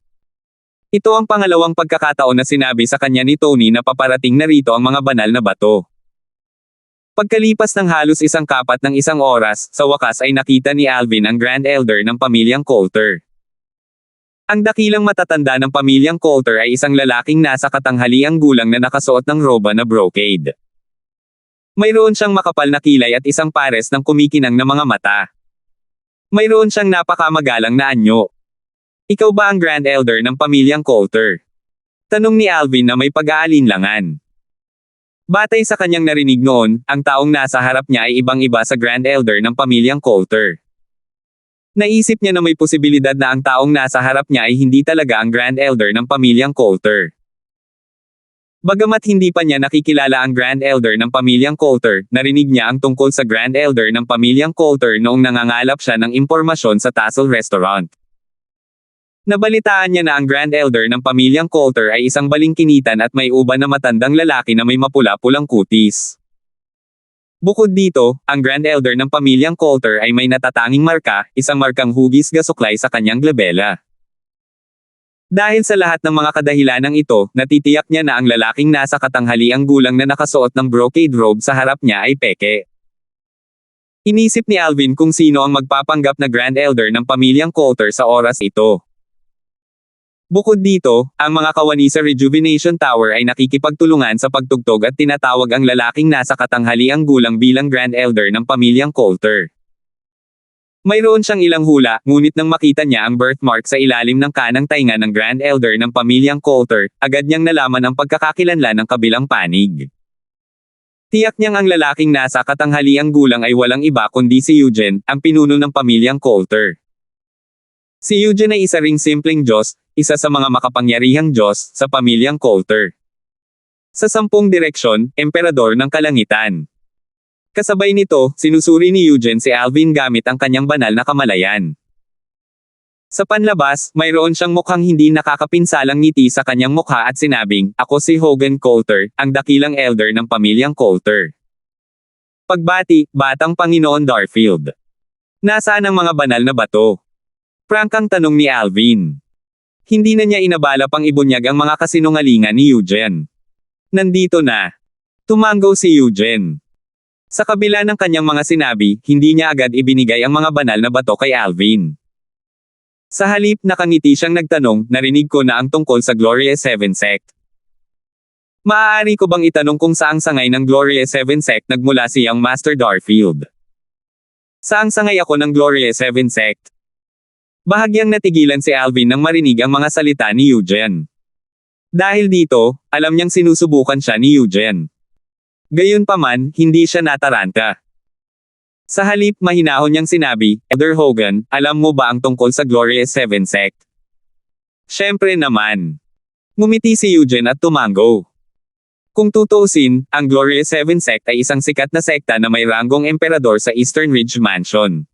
Ito ang pangalawang pagkakataon na sinabi sa kanya ni Tony na paparating na rito ang mga banal na bato. Pagkalipas ng halos 1/4 ng 1 oras, sa wakas ay nakita ni Alvin ang Grand Elder ng pamilyang Coulter. Ang dakilang matatanda ng pamilyang Coulter ay isang lalaking nasa katanghaliang gulang na nakasuot ng roba na brocade. Mayroon siyang makapal na kilay at isang pares ng kumikinang na mga mata. Mayroon siyang napakamagalang na anyo. Ikaw ba ang Grand Elder ng pamilyang Coulter? Tanong ni Alvin na may pag-aalinlangan. Batay sa kanyang narinig noon, ang taong nasa harap niya ay ibang-iba sa Grand Elder ng pamilyang Coulter. Naisip niya na may posibilidad na ang taong nasa harap niya ay hindi talaga ang Grand Elder ng pamilyang Coulter. Bagamat hindi pa niya nakikilala ang Grand Elder ng pamilyang Coulter, narinig niya ang tungkol sa Grand Elder ng pamilyang Coulter noong nangangalap siya ng impormasyon sa Tassel Restaurant. Nabalitaan niya na ang Grand Elder ng pamilyang Coulter ay isang balingkinitan at may uban na matandang lalaki na may mapula-pulang kutis. Bukod dito, ang Grand Elder ng pamilyang Coulter ay may natatanging marka, isang markang hugis gasuklay sa kanyang glabela. Dahil sa lahat ng mga kadahilanang ito, natitiyak niya na ang lalaking nasa katanghaliang gulang na nakasuot ng brocade robe sa harap niya ay peke. Inisip ni Alvin kung sino ang magpapanggap na Grand Elder ng pamilyang Coulter sa oras ito. Bukod dito, ang mga kawani sa Rejuvenation Tower ay nakikipagtulungan sa pagtugtog at tinatawag ang lalaking nasa katanghaliang gulang bilang Grand Elder ng pamilyang Coulter. Mayroon siyang ilang hula, ngunit nang makita niya ang birthmark sa ilalim ng kanang tainga ng Grand Elder ng pamilyang Coulter, agad niyang nalaman ang pagkakakilanlan ng kabilang panig. Tiyak niyang ang lalaking nasa katanghaliang gulang ay walang iba kundi si Eugene, ang pinuno ng pamilyang Coulter. Si Eugene ay isa ring simpleng Diyos, isa sa mga makapangyarihang Diyos sa pamilyang Coulter. Sa 10 direksyon, Emperador ng Kalangitan. Kasabay nito, sinusuri ni Eugene si Alvin gamit ang kanyang banal na kamalayan. Sa panlabas, mayroon siyang mukhang hindi nakakapinsalang ngiti sa kanyang mukha at sinabing, "Ako si Hogan Coulter, ang dakilang elder ng pamilyang Coulter." Pagbati, Batang Panginoon Darfield. Nasaan ang mga banal na bato? Prangkang tanong ni Alvin. Hindi na niya inabala pang ibunyag ang mga kasinungalingan ni Eugene. Nandito na. Tumango si Eugene. Sa kabila ng kanyang mga sinabi, hindi niya agad ibinigay ang mga banal na bato kay Alvin. Sa halip, nakangiti siyang nagtanong, "Narinig ko na ang tungkol sa Gloria 7 sect. Maaari ko bang itanong kung saang sangay ng Gloria 7 sect nagmula si Young Master Darfield?" "Saang sangay ako ng Gloria 7 sect?" Bahagyang natigilan si Alvin nang marinig ang mga salita ni Eugene. Dahil dito, alam niyang sinusubukan siya ni Eugene. Gayunpaman, hindi siya nataranta. Sa halip, mahinahon niyang sinabi, "Elder Hogan, alam mo ba ang tungkol sa Gloria 7 sect?" "Siyempre naman." Ngumiti si Eugene at tumango. Kung tutuusin, ang Gloria 7 sect ay isang sikat na sekta na may ranggong emperador sa Eastern Ridge Mansion.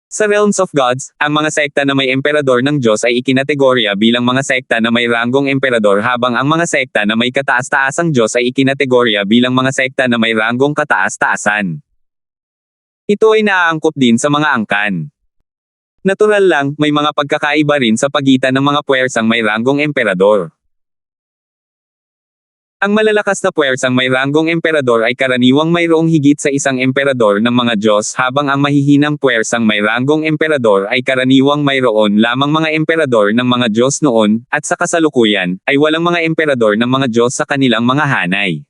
Sa Realms of Gods, ang mga sekta na may emperador ng Diyos ay ikinategorya bilang mga sekta na may ranggong emperador habang ang mga sekta na may kataas-taasang Diyos ay ikinategorya bilang mga sekta na may ranggong kataas-taasan. Ito ay naaangkop din sa mga angkan. Natural lang, may mga pagkakaiba rin sa pagitan ng mga puwersang may ranggong emperador. Ang malalakas na puwersang may ranggong emperador ay karaniwang mayroong higit sa isang emperador ng mga Diyos habang ang mahihinang puwersang may ranggong emperador ay karaniwang mayroon lamang mga emperador ng mga Diyos noon, at sa kasalukuyan, ay walang mga emperador ng mga Diyos sa kanilang mga hanay.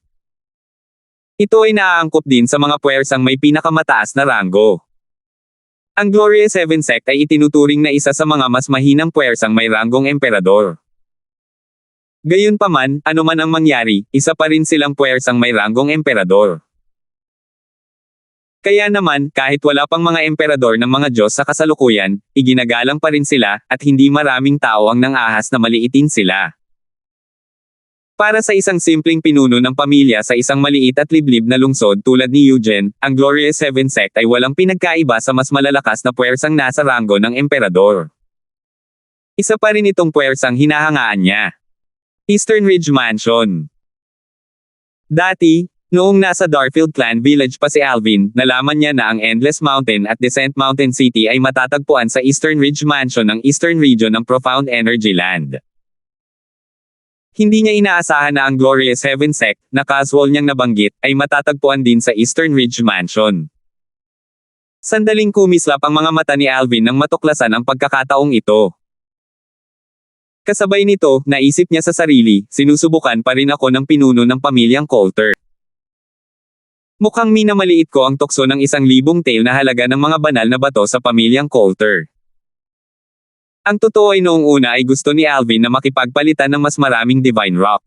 Ito ay naaangkop din sa mga puwersang may pinakamataas na ranggo. Ang Gloria 7 sect ay itinuturing na isa sa mga mas mahinang puwersang may ranggong emperador. Gayunpaman, anuman ang mangyari, isa pa rin silang puwersang may ranggong emperador. Kaya naman, kahit wala pang mga emperador ng mga Diyos sa kasalukuyan, iginagalang pa rin sila, at hindi maraming tao ang nangahas na maliitin sila. Para sa isang simpleng pinuno ng pamilya sa isang maliit at liblib na lungsod tulad ni Eugene, ang Gloria 7 sect ay walang pinagkaiba sa mas malalakas na puwersang nasa ranggo ng emperador. Isa pa rin itong puwersang hinahangaan niya. Eastern Ridge Mansion. Dati, noong nasa Darfield Clan Village pa si Alvin, nalaman niya na ang Endless Mountain at Descent Mountain City ay matatagpuan sa Eastern Ridge Mansion ng Eastern Region ng Profound Energy Land. Hindi niya inaasahan na ang Gloria 7 sect, na casual niyang nabanggit, ay matatagpuan din sa Eastern Ridge Mansion. Sandaling kumislap ang mga mata ni Alvin nang matuklasan ang pagkakataong ito. Kasabay nito, naisip niya sa sarili, sinusubukan pa rin ako ng pinuno ng pamilyang Coulter. Mukhang minamaliit ko ang tukso ng 1,000 tael na halaga ng mga banal na bato sa pamilyang Coulter. Ang totoo ay noong una ay gusto ni Alvin na makipagpalitan ng mas maraming Divine Rock.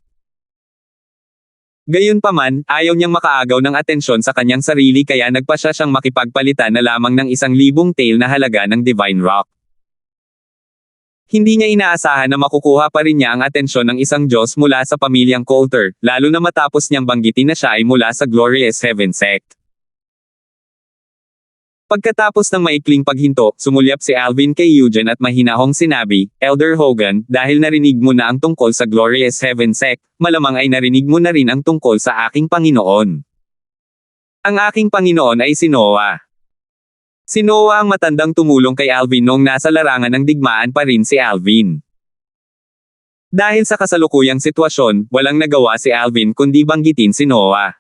Gayunpaman, ayaw niyang makaagaw ng atensyon sa kanyang sarili kaya nagpasya siyang makipagpalitan na lamang ng 1,000 tael na halaga ng Divine Rock. Hindi niya inaasahan na makukuha pa rin niya ang atensyon ng isang Diyos mula sa pamilyang Coulter, lalo na matapos niyang banggitin na siya ay mula sa Gloria 7 sect. Pagkatapos ng maikling paghinto, sumulyap si Alvin kay Eugene at mahinahong sinabi, "Elder Hogan, dahil narinig mo na ang tungkol sa Gloria 7 sect, malamang ay narinig mo na rin ang tungkol sa aking Panginoon. Ang aking Panginoon ay si Noah." Si Noah ang matandang tumulong kay Alvin noong nasa larangan ng digmaan pa rin si Alvin. Dahil sa kasalukuyang sitwasyon, walang nagawa si Alvin kundi banggitin si Noah.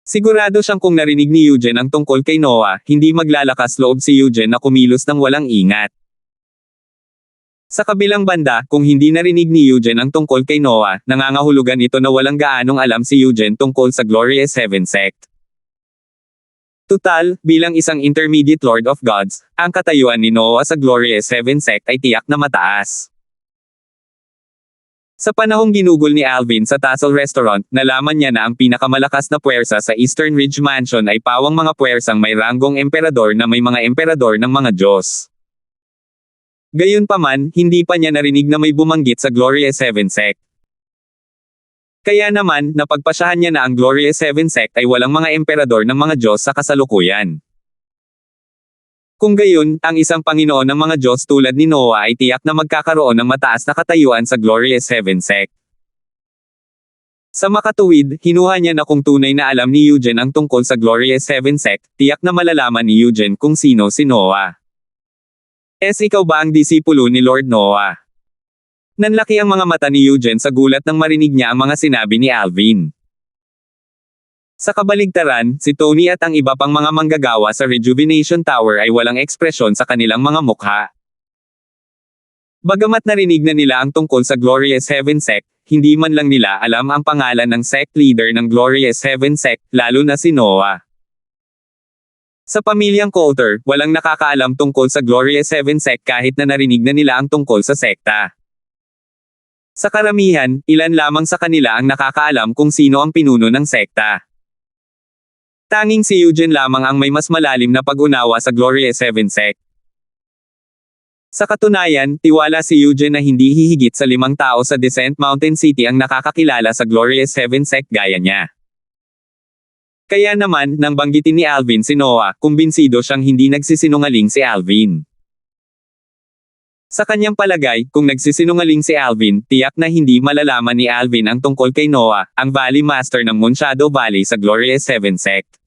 Sigurado siyang kung narinig ni Eugene ang tungkol kay Noah, hindi maglalakas loob si Eugene na kumilos ng walang ingat. Sa kabilang banda, kung hindi narinig ni Eugene ang tungkol kay Noah, nangangahulugan ito na walang gaanong alam si Eugene tungkol sa Gloria 7 sect. Tutal, bilang isang intermediate Lord of Gods, ang katayuan ni Noah sa Gloria 7 sect ay tiyak na mataas. Sa panahong ginugol ni Alvin sa Tassel Restaurant, nalaman niya na ang pinakamalakas na puwersa sa Eastern Ridge Mansion ay pawang mga puwersang may ranggong emperador na may mga emperador ng mga Diyos. Gayunpaman, hindi pa niya narinig na may bumanggit sa Gloria 7 sect. Kaya naman, napagpasyahan niya na ang Gloria 7 sect ay walang mga emperador ng mga Diyos sa kasalukuyan. Kung gayon, ang isang Panginoon ng mga Diyos tulad ni Noah ay tiyak na magkakaroon ng mataas na katayuan sa Gloria 7 sect. Sa makatuwid, hinuha niya na kung tunay na alam ni Eugene ang tungkol sa Gloria 7 sect, tiyak na malalaman ni Eugene kung sino si Noah. Ikaw ba ang disipulo ni Lord Noah? Nanlaki ang mga mata ni Eugene sa gulat nang marinig niya ang mga sinabi ni Alvin. Sa kabaligtaran, si Tony at ang iba pang mga manggagawa sa Rejuvenation Tower ay walang ekspresyon sa kanilang mga mukha. Bagamat narinig na nila ang tungkol sa Gloria 7 sect, hindi man lang nila alam ang pangalan ng sect leader ng Gloria 7 sect, lalo na si Noah. Sa pamilyang Coulter, walang nakakaalam tungkol sa Gloria 7 sect kahit na narinig na nila ang tungkol sa sekta. Sa karamihan, ilan lamang sa kanila ang nakakaalam kung sino ang pinuno ng sekta. Tanging si Eugene lamang ang may mas malalim na pag-unawa sa Gloria 7 sect. Sa katunayan, tiwala si Eugene na hindi hihigit sa 5 tao sa Descent Mountain City ang nakakakilala sa Gloria 7 sect gaya niya. Kaya naman, nang banggitin ni Alvin si Noah, kumbinsido siyang hindi nagsisinungaling si Alvin. Sa kanyang palagay, kung nagsisinungaling si Alvin, tiyak na hindi malalaman ni Alvin ang tungkol kay Noah, ang Valley Master ng Moon Shadow Valley sa Gloria 7 sect.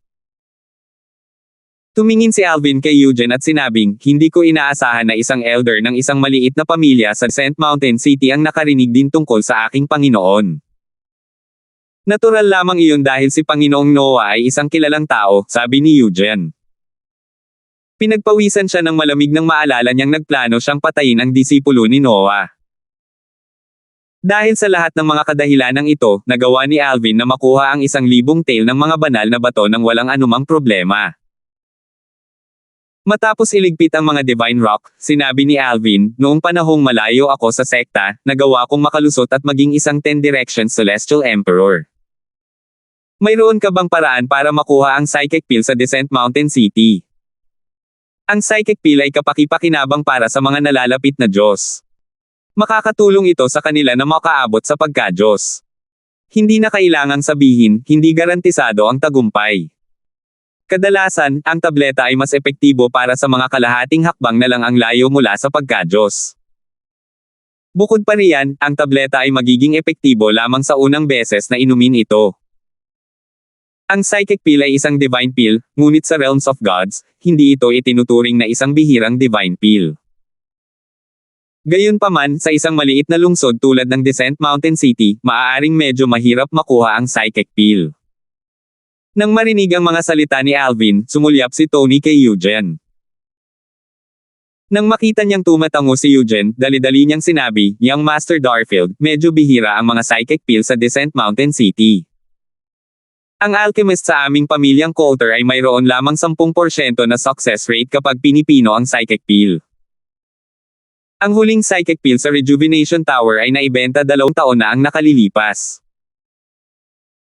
Tumingin si Alvin kay Eugene at sinabing, hindi ko inaasahan na isang elder ng isang maliit na pamilya sa Descent Mountain City ang nakarinig din tungkol sa aking Panginoon. Natural lamang iyon dahil si Panginoong Noah ay isang kilalang tao, sabi ni Eugene. Pinagpawisan siya ng malamig nang maalala niyang nagplano siyang patayin ang disipulo ni Noah. Dahil sa lahat ng mga kadahilanang ito, nagawa ni Alvin na makuha ang 1,000 tail ng mga banal na bato nang walang anumang problema. Matapos iligpit ang mga Divine Rock, sinabi ni Alvin, noong panahong malayo ako sa sekta, nagawa kong makalusot at maging isang 10 Directions Celestial Emperor. Mayroon ka bang paraan para makuha ang Psychic Pill sa Descent Mountain City? Ang Psychic Pill ay kapaki-pakinabang para sa mga nalalapit na Diyos. Makakatulong ito sa kanila na makaabot sa pagka-Diyos. Hindi na kailangang sabihin, hindi garantisado ang tagumpay. Kadalasan, ang tableta ay mas epektibo para sa mga kalahating hakbang na lang ang layo mula sa pagka-Diyos. Bukod pa riyan, ang tableta ay magiging epektibo lamang sa unang beses na inumin ito. Ang Psychic Pill ay isang Divine Pill, ngunit sa Realms of Gods, hindi ito itinuturing na isang bihirang Divine Pill. Gayunpaman, sa isang maliit na lungsod tulad ng Descent Mountain City, maaaring medyo mahirap makuha ang Psychic Pill. Nang marinig ang mga salita ni Alvin, sumulyap si Tony kay Eugene. Nang makita niyang tumatango si Eugene, dali-dali niyang sinabi, "Young Master Darfield, medyo bihira ang mga Psychic Pill sa Descent Mountain City. Ang alchemist sa aming pamilyang Coulter ay mayroon lamang 10% na success rate kapag pinipino ang Psychic Pill. Ang huling Psychic Pill sa Rejuvenation Tower ay naibenta 2 taon na ang nakalilipas.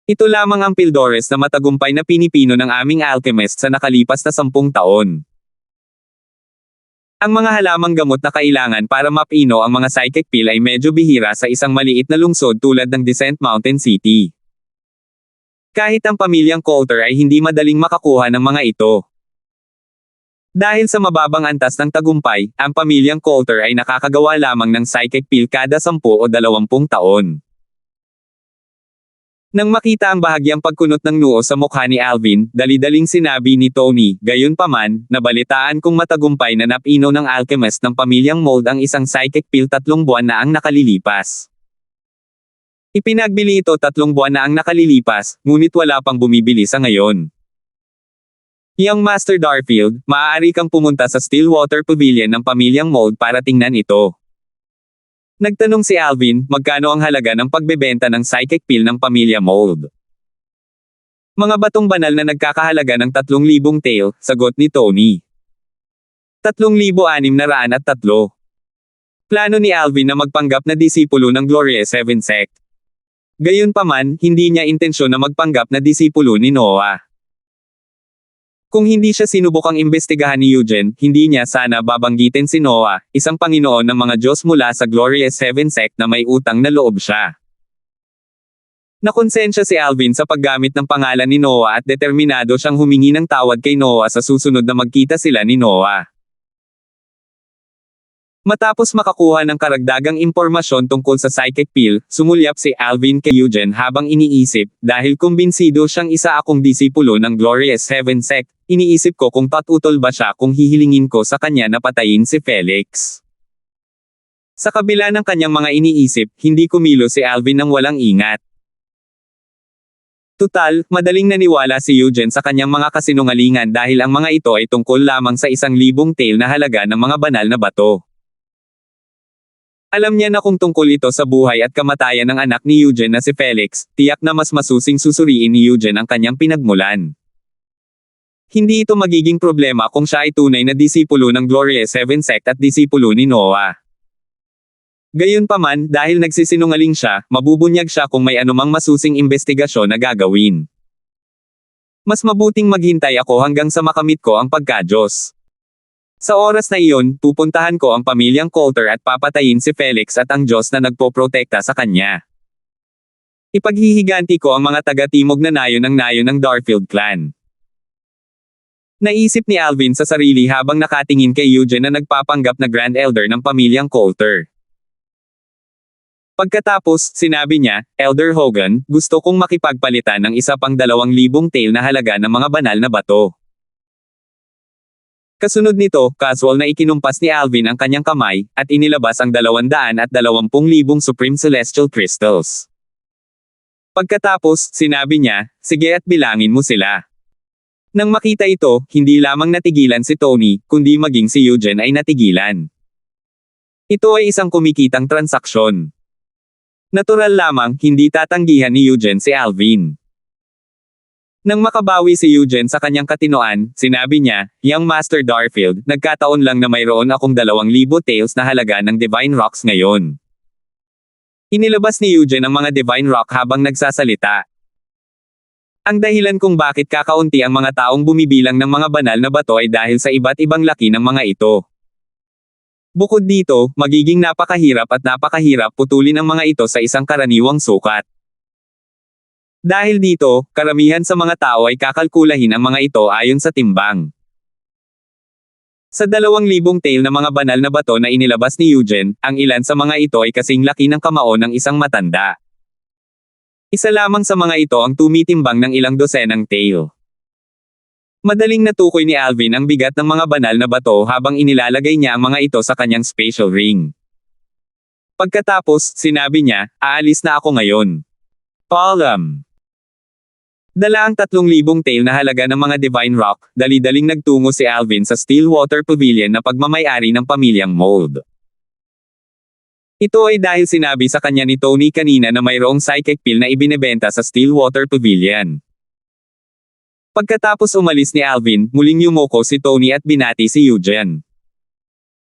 Ito lamang ang Pildores na matagumpay na pinipino ng aming alchemist sa nakalipas na 10 taon. Ang mga halamang gamot na kailangan para mapino ang mga Psychic Pill ay medyo bihira sa isang maliit na lungsod tulad ng Descent Mountain City. Kahit ang pamilyang Coulter ay hindi madaling makakuha ng mga ito. Dahil sa mababang antas ng tagumpay, ang pamilyang Coulter ay nakakagawa lamang ng Psychic Pill kada 10 o 20 taon. Nang makita ang bahagyang pagkunot ng noo sa mukha ni Alvin, dali-daling sinabi ni Tony, "Gayunpaman, nabalitaan kong matagumpay na napino ng alchemist ng pamilyang Mold ang isang Psychic Pill 3 buwan na ang nakalilipas. Ipinagbili ito 3 buwan na ang nakalilipas, ngunit wala pang bumibili sa ngayon. Young Master Darfield, maaari kang pumunta sa Stillwater Pavilion ng pamilyang Mold para tingnan ito." Nagtanong si Alvin, magkano ang halaga ng pagbebenta ng Psychic Pill ng pamilya Mold. "Mga batong banal na nagkakahalaga ng 3,000 tail, sagot ni Tony. 3,603. Plano ni Alvin na magpanggap na disipulo ng Gloria 7 sect. Gayunpaman, hindi niya intensyon na magpanggap na disipulo ni Noah. Kung hindi siya sinubukang imbestigahan ni Eugene, hindi niya sana babanggitin si Noah, isang Panginoon ng mga Diyos mula sa Glorious Heaven sect na may utang na loob siya. Nakonsensya si Alvin sa paggamit ng pangalan ni Noah at determinado siyang humingi ng tawad kay Noah sa susunod na magkita sila ni Noah. Matapos makakuha ng karagdagang impormasyon tungkol sa psychic pill, sumulyap si Alvin kay Eugene habang iniisip, dahil kumbinsido siyang isa akong disipulo ng Glorious Heaven sect, iniisip ko kung patutol ba siya kung hihilingin ko sa kanya na patayin si Felix. Sa kabila ng kanyang mga iniisip, hindi kumilos si Alvin nang walang ingat. Tutal, madaling naniwala si Eugene sa kanyang mga kasinungalingan dahil ang mga ito ay tungkol lamang sa 1,000 tael na halaga ng mga banal na bato. Alam niya na kung tungkol ito sa buhay at kamatayan ng anak ni Eugene na si Felix, tiyak na mas masusing susuriin ni Eugene ang kanyang pinagmulan. Hindi ito magiging problema kung siya ay tunay na disipulo ng Glorious Heaven sect at disipulo ni Noah. Gayunpaman, dahil nagsisinungaling siya, mabubunyag siya kung may anumang masusing investigasyon na gagawin. Mas mabuting maghintay ako hanggang sa makamit ko ang pagka-Diyos. Sa oras na iyon, pupuntahan ko ang pamilyang Coulter at papatayin si Felix at ang Diyos na nagpoprotekta sa kanya. Ipaghihiganti ko ang mga taga-timog na nayon ng Darfield clan. Naisip ni Alvin sa sarili habang nakatingin kay Eugene na nagpapanggap na Grand Elder ng pamilyang Coulter. Pagkatapos, sinabi niya, Elder Hogan, gusto kong makipagpalitan ng isa pang 2,000 tael na halaga ng mga banal na bato. Kasunod nito, casual na ikinumpas ni Alvin ang kanyang kamay, at inilabas ang 220,000 Supreme Celestial Crystals. Pagkatapos, sinabi niya, sige at bilangin mo sila. Nang makita ito, hindi lamang natigilan si Tony, kundi maging si Eugene ay natigilan. Ito ay isang kumikitang transaksyon. Natural lamang, hindi tatanggihan ni Eugene si Alvin. Nang makabawi si Eugene sa kanyang katinoan, sinabi niya, Young Master Darfield, nagkataon lang na mayroon akong 2,000 taels na halaga ng Divine Rocks ngayon. Inilabas ni Eugene ang mga Divine Rock habang nagsasalita. Ang dahilan kung bakit kakaunti ang mga taong bumibilang ng mga banal na bato ay dahil sa iba't ibang laki ng mga ito. Bukod dito, magiging napakahirap putulin ang mga ito sa isang karaniwang sukat. Dahil dito, karamihan sa mga tao ay kakalkulahin ang mga ito ayon sa timbang. Sa 2,000 tael na mga banal na bato na inilabas ni Eugene, ang ilan sa mga ito ay kasing laki ng kamao ng isang matanda. Isa lamang sa mga ito ang tumitimbang ng ilang dosenang tael. Madaling natukoy ni Alvin ang bigat ng mga banal na bato habang inilalagay niya ang mga ito sa kanyang spatial ring. Pagkatapos, sinabi niya, aalis na ako ngayon. Paalam. Dala ang 3,000 tael na halaga ng mga Divine Rock, dali-daling nagtungo si Alvin sa Stillwater Pavilion na pagmamay-ari ng pamilyang Mold. Ito ay dahil sinabi sa kanya ni Tony kanina na mayroong psychic pill na ibinebenta sa Stillwater Pavilion. Pagkatapos umalis ni Alvin, muling yumoko si Tony at binati si Eugene.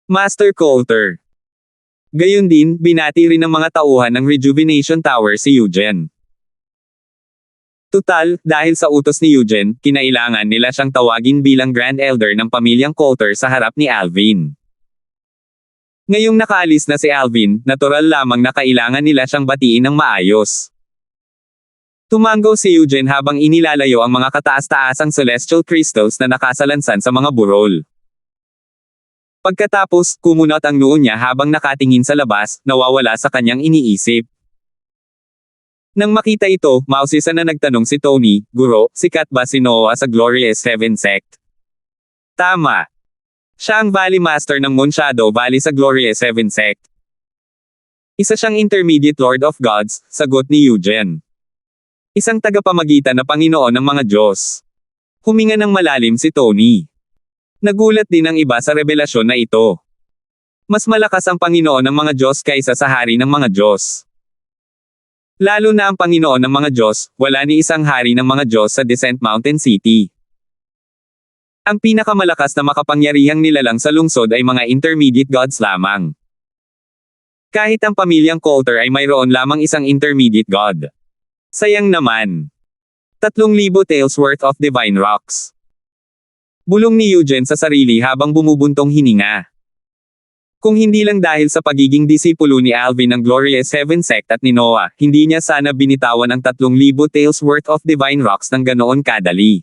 Master Coulter. Gayon din, binati rin ng mga tauhan ng Rejuvenation Tower si Eugene. Tutal, dahil sa utos ni Eugene, kinailangan nila siyang tawagin bilang Grand Elder ng pamilyang Coulter sa harap ni Alvin. Ngayong nakaalis na si Alvin, natural lamang na kailangan nila siyang batiin ng maayos. Tumango si Eugene habang inilalayo ang mga kataas-taasang celestial crystals na nakasalansan sa mga burol. Pagkatapos, kumunot ang noo niya habang nakatingin sa labas, nawawala sa kanyang iniisip. Nang makita ito, mausisa na nagtanong si Tony, Guro, sikat ba si Noah sa Glorious Heaven sect? Tama. Siya ang Valley Master ng Moon Shadow Valley sa Glorious Heaven sect. Isa siyang Intermediate Lord of Gods, sagot ni Eugene. Isang tagapamagitan na Panginoon ng mga Diyos. Huminga ng malalim si Tony. Nagulat din ang iba sa revelasyon na ito. Mas malakas ang Panginoon ng mga Diyos kaysa sa Hari ng mga Diyos. Lalo na ang Panginoon ng mga Diyos, wala ni isang hari ng mga Diyos sa Descent Mountain City. Ang pinakamalakas na makapangyarihang nilalang sa lungsod ay mga intermediate gods lamang. Kahit ang pamilyang Coulter ay mayroon lamang isang intermediate god. Sayang naman. 3,000 taels worth of divine rocks. Bulong ni Eugene sa sarili habang bumubuntong hininga. Kung hindi lang dahil sa pagiging disipulo ni Alvin ng Glorious Heaven Sect at ni Noah, hindi niya sana binitawan ang 3,000 tales worth of divine rocks ng ganoon kadali.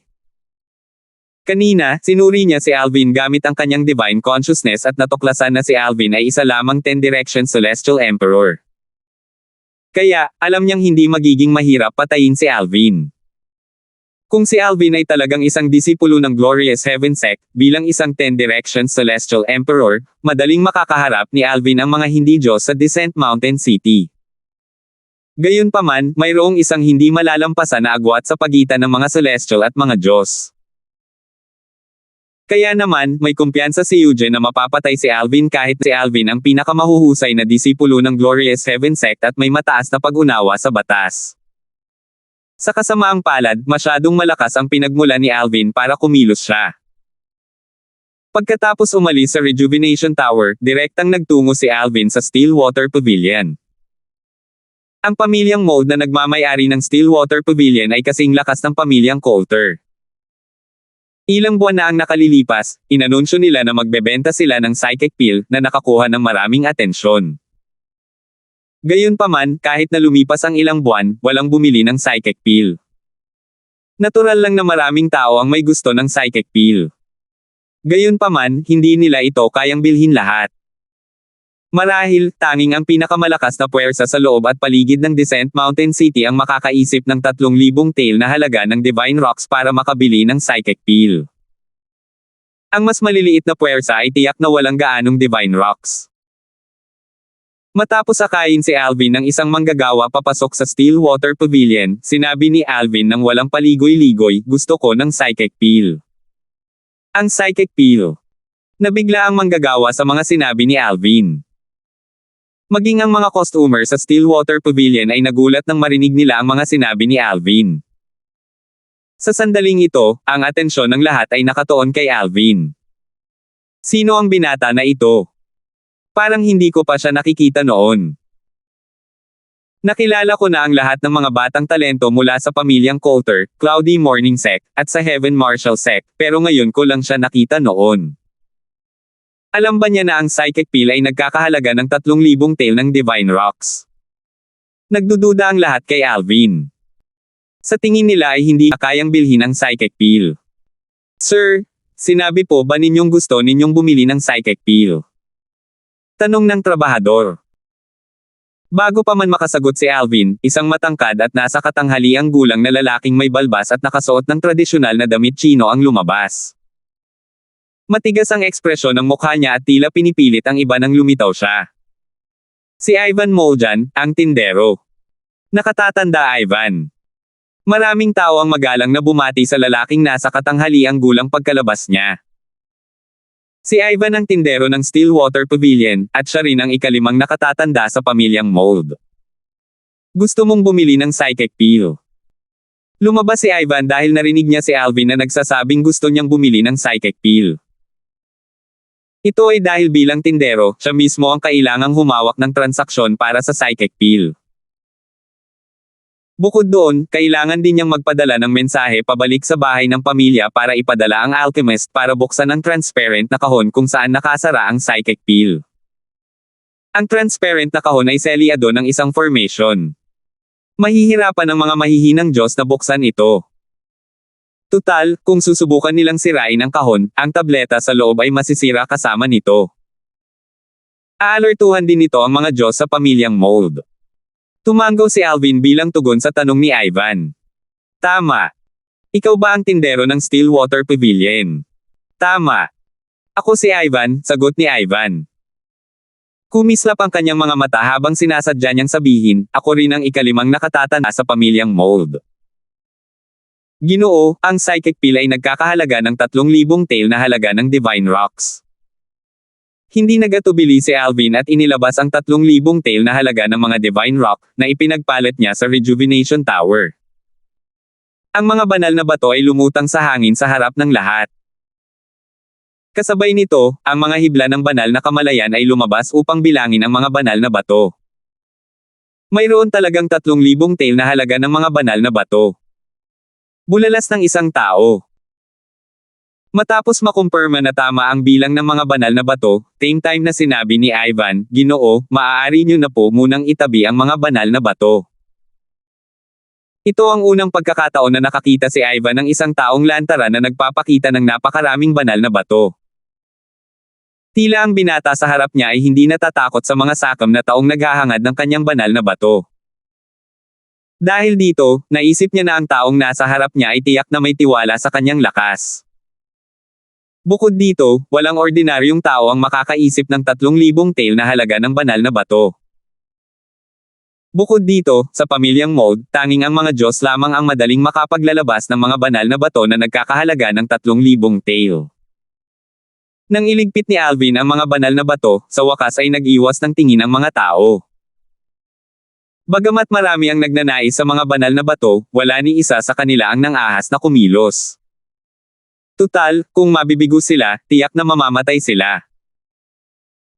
Kanina, sinuri niya si Alvin gamit ang kanyang divine consciousness at natuklasan na si Alvin ay isa lamang 10 Direction Celestial Emperor. Kaya, alam niyang hindi magiging mahirap patayin si Alvin. Kung si Alvin ay talagang isang disipulo ng Glorious Heaven Sect, bilang isang 10 Direction Celestial Emperor, madaling makakaharap ni Alvin ang mga hindi Diyos sa Descent Mountain City. Gayunpaman, mayroong isang hindi malalampasan na agwat sa pagitan ng mga Celestial at mga Diyos. Kaya naman, may kumpiyansa si Eugene na mapapatay si Alvin kahit si Alvin ang pinakamahuhusay na disipulo ng Glorious Heaven Sect at may mataas na pag-unawa sa batas. Sa kasamaang palad, masyadong malakas ang pinagmula ni Alvin para kumilos siya. Pagkatapos umalis sa Rejuvenation Tower, direktang nagtungo si Alvin sa Stillwater Pavilion. Ang pamilyang Mold na nagmamay-ari ng Stillwater Pavilion ay kasing lakas ng pamilyang Coulter. Ilang buwan na ang nakalilipas, inanunsyo nila na magbebenta sila ng psychic pill na nakakuha ng maraming atensyon. Gayunpaman, kahit na lumipas ang ilang buwan, walang bumili ng psychic pill. Natural lang na maraming tao ang may gusto ng psychic pill. Gayunpaman, hindi nila ito kayang bilhin lahat. Marahil, tanging ang pinakamalakas na puwersa sa loob at paligid ng Descent Mountain City ang makakaisip ng 3,000 tael na halaga ng Divine Rocks para makabili ng psychic pill. Ang mas maliliit na puwersa ay tiyak na walang gaanong Divine Rocks. Matapos akayin si Alvin ng isang manggagawa papasok sa Stillwater Pavilion, sinabi ni Alvin nang walang paligoy-ligoy, gusto ko ng psychic pill. Ang psychic pill. Nabigla ang manggagawa sa mga sinabi ni Alvin. Maging ang mga customer sa Stillwater Pavilion ay nagulat nang marinig nila ang mga sinabi ni Alvin. Sa sandaling ito, ang atensyon ng lahat ay nakatuon kay Alvin. Sino ang binata na ito? Parang hindi ko pa siya nakikita noon. Nakilala ko na ang lahat ng mga batang talento mula sa pamilyang Coulter, Cloudy Morning Sect, at sa Heaven Marshall Sect, pero ngayon ko lang siya nakita noon. Alam ba niya na ang psychic pill ay nagkakahalaga ng 3,000 tael ng Divine Rocks? Nagdududa ang lahat kay Alvin. Sa tingin nila ay hindi kayang bilhin ang psychic pill. Sir, sinabi po ba ninyong gusto ninyong bumili ng psychic pill? Tanong ng trabahador. Bago pa man makasagot si Alvin, isang matangkad at nasa katanghaliang gulang na lalaking may balbas at nakasuot ng tradisyonal na damit Chino ang lumabas. Matigas ang ekspresyon ng mukha niya at tila pinipilit ang iba nang lumitaw siya. Si Ivan Moljan, ang tindero. Nakatatanda Ivan. Maraming tao ang magalang na bumati sa lalaking nasa katanghaliang gulang pagkalabas niya. Si Ivan ang tindero ng Stillwater Pavilion, at siya rin ang ikalimang nakatatanda sa pamilyang Mold. Gusto mong bumili ng psychic pill? Lumabas si Ivan dahil narinig niya si Alvin na nagsasabing gusto niyang bumili ng psychic pill. Ito ay dahil bilang tindero, siya mismo ang kailangang humawak ng transaksyon para sa psychic pill. Bukod doon, kailangan din niyang magpadala ng mensahe pabalik sa bahay ng pamilya para ipadala ang alchemist para buksan ang transparent na kahon kung saan nakasara ang psychic pill. Ang transparent na kahon ay selyado ng isang formation. Mahihirapan ang mga mahihinang Diyos na buksan ito. Tutal, kung susubukan nilang sirain ang kahon, ang tableta sa loob ay masisira kasama nito. Aalertuhan din nito ang mga Diyos sa pamilyang Mold. Tumango si Alvin bilang tugon sa tanong ni Ivan. Tama. Ikaw ba ang tindero ng Stillwater Pavilion? Tama. Ako si Ivan, sagot ni Ivan. Kumislap ang kanyang mga mata habang sinasadya niyang sabihin, ako rin ang ikalimang nakatatanda sa pamilyang Mold. Ginoo, ang psychic pill ay nagkakahalaga ng 3,000 tael na halaga ng Divine Rocks. Hindi nagatubili si Alvin at inilabas ang 3,000 tael na halaga ng mga Divine Rock na ipinagpalit niya sa Rejuvenation Tower. Ang mga banal na bato ay lumutang sa hangin sa harap ng lahat. Kasabay nito, ang mga hibla ng banal na kamalayan ay lumabas upang bilangin ang mga banal na bato. Mayroon talagang 3,000 tael na halaga ng mga banal na bato. Bulalas ng isang tao. Matapos makumpirma na tama ang bilang ng mga banal na bato, same time na sinabi ni Ivan, Ginoo, maaari niyo na po munang itabi ang mga banal na bato. Ito ang unang pagkakataon na nakakita si Ivan ng isang taong lantaran na nagpapakita ng napakaraming banal na bato. Tila ang binata sa harap niya ay hindi natatakot sa mga sakam na taong naghahangad ng kanyang banal na bato. Dahil dito, naisip niya na ang taong nasa harap niya ay tiyak na may tiwala sa kanyang lakas. Bukod dito, walang ordinaryong tao ang makakaisip ng 3,000 tael na halaga ng banal na bato. Bukod dito, sa pamilyang Mold, tanging ang mga Diyos lamang ang madaling makapaglalabas ng mga banal na bato na nagkakahalaga ng 3,000 tael. Nang iligpit ni Alvin ang mga banal na bato, sa wakas ay nag-iwas ng tingin ang mga tao. Bagamat marami ang nagnanais sa mga banal na bato, wala ni isa sa kanila ang nang-ahas na kumilos. Tutal, kung mabibigo sila, tiyak na mamamatay sila.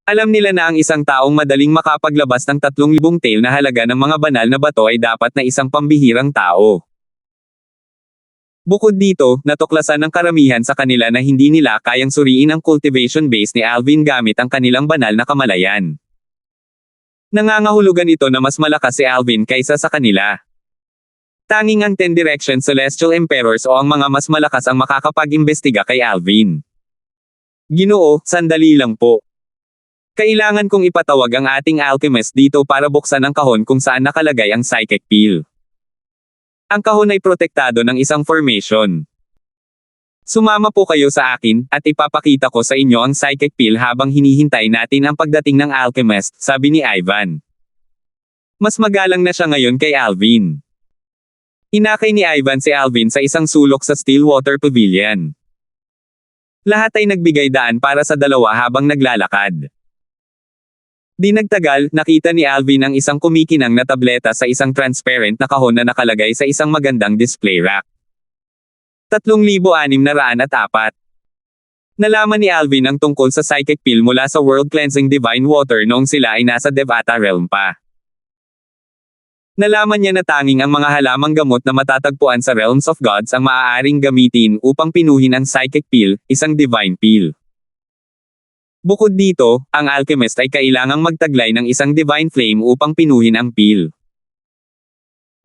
Alam nila na ang isang taong madaling makapaglabas ng 3,000 tael na halaga ng mga banal na bato ay dapat na isang pambihirang tao. Bukod dito, natuklasan ng karamihan sa kanila na hindi nila kayang suriin ang cultivation base ni Alvin gamit ang kanilang banal na kamalayan. Nangangahulugan ito na mas malakas si Alvin kaysa sa kanila. Tanging ang 10 Direction Celestial Emperors o ang mga mas malakas ang makakapag-imbestiga kay Alvin. Ginoo, sandali lang po. Kailangan kong ipatawag ang ating alchemist dito para buksan ang kahon kung saan nakalagay ang psychic peel. Ang kahon ay protektado ng isang formation. Sumama po kayo sa akin, at ipapakita ko sa inyo ang psychic peel habang hinihintay natin ang pagdating ng alchemist, sabi ni Ivan. Mas magalang na siya ngayon kay Alvin. Inakay ni Ivan si Alvin sa isang sulok sa Stillwater Pavilion. Lahat ay nagbigay daan para sa dalawa habang naglalakad. Di nagtagal, nakita ni Alvin ang isang kumikinang na tableta sa isang transparent na kahon na nakalagay sa isang magandang display rack. 3,604. Nalaman ni Alvin ang tungkol sa psychic peel mula sa World Cleansing Divine Water noong sila ay nasa Devata Realm pa. Nalaman niya na tanging ang mga halamang gamot na matatagpuan sa Realms of Gods ang maaaring gamitin upang pinuhin ang psychic peel, isang divine peel. Bukod dito, ang alchemist ay kailangang magtaglay ng isang divine flame upang pinuhin ang peel.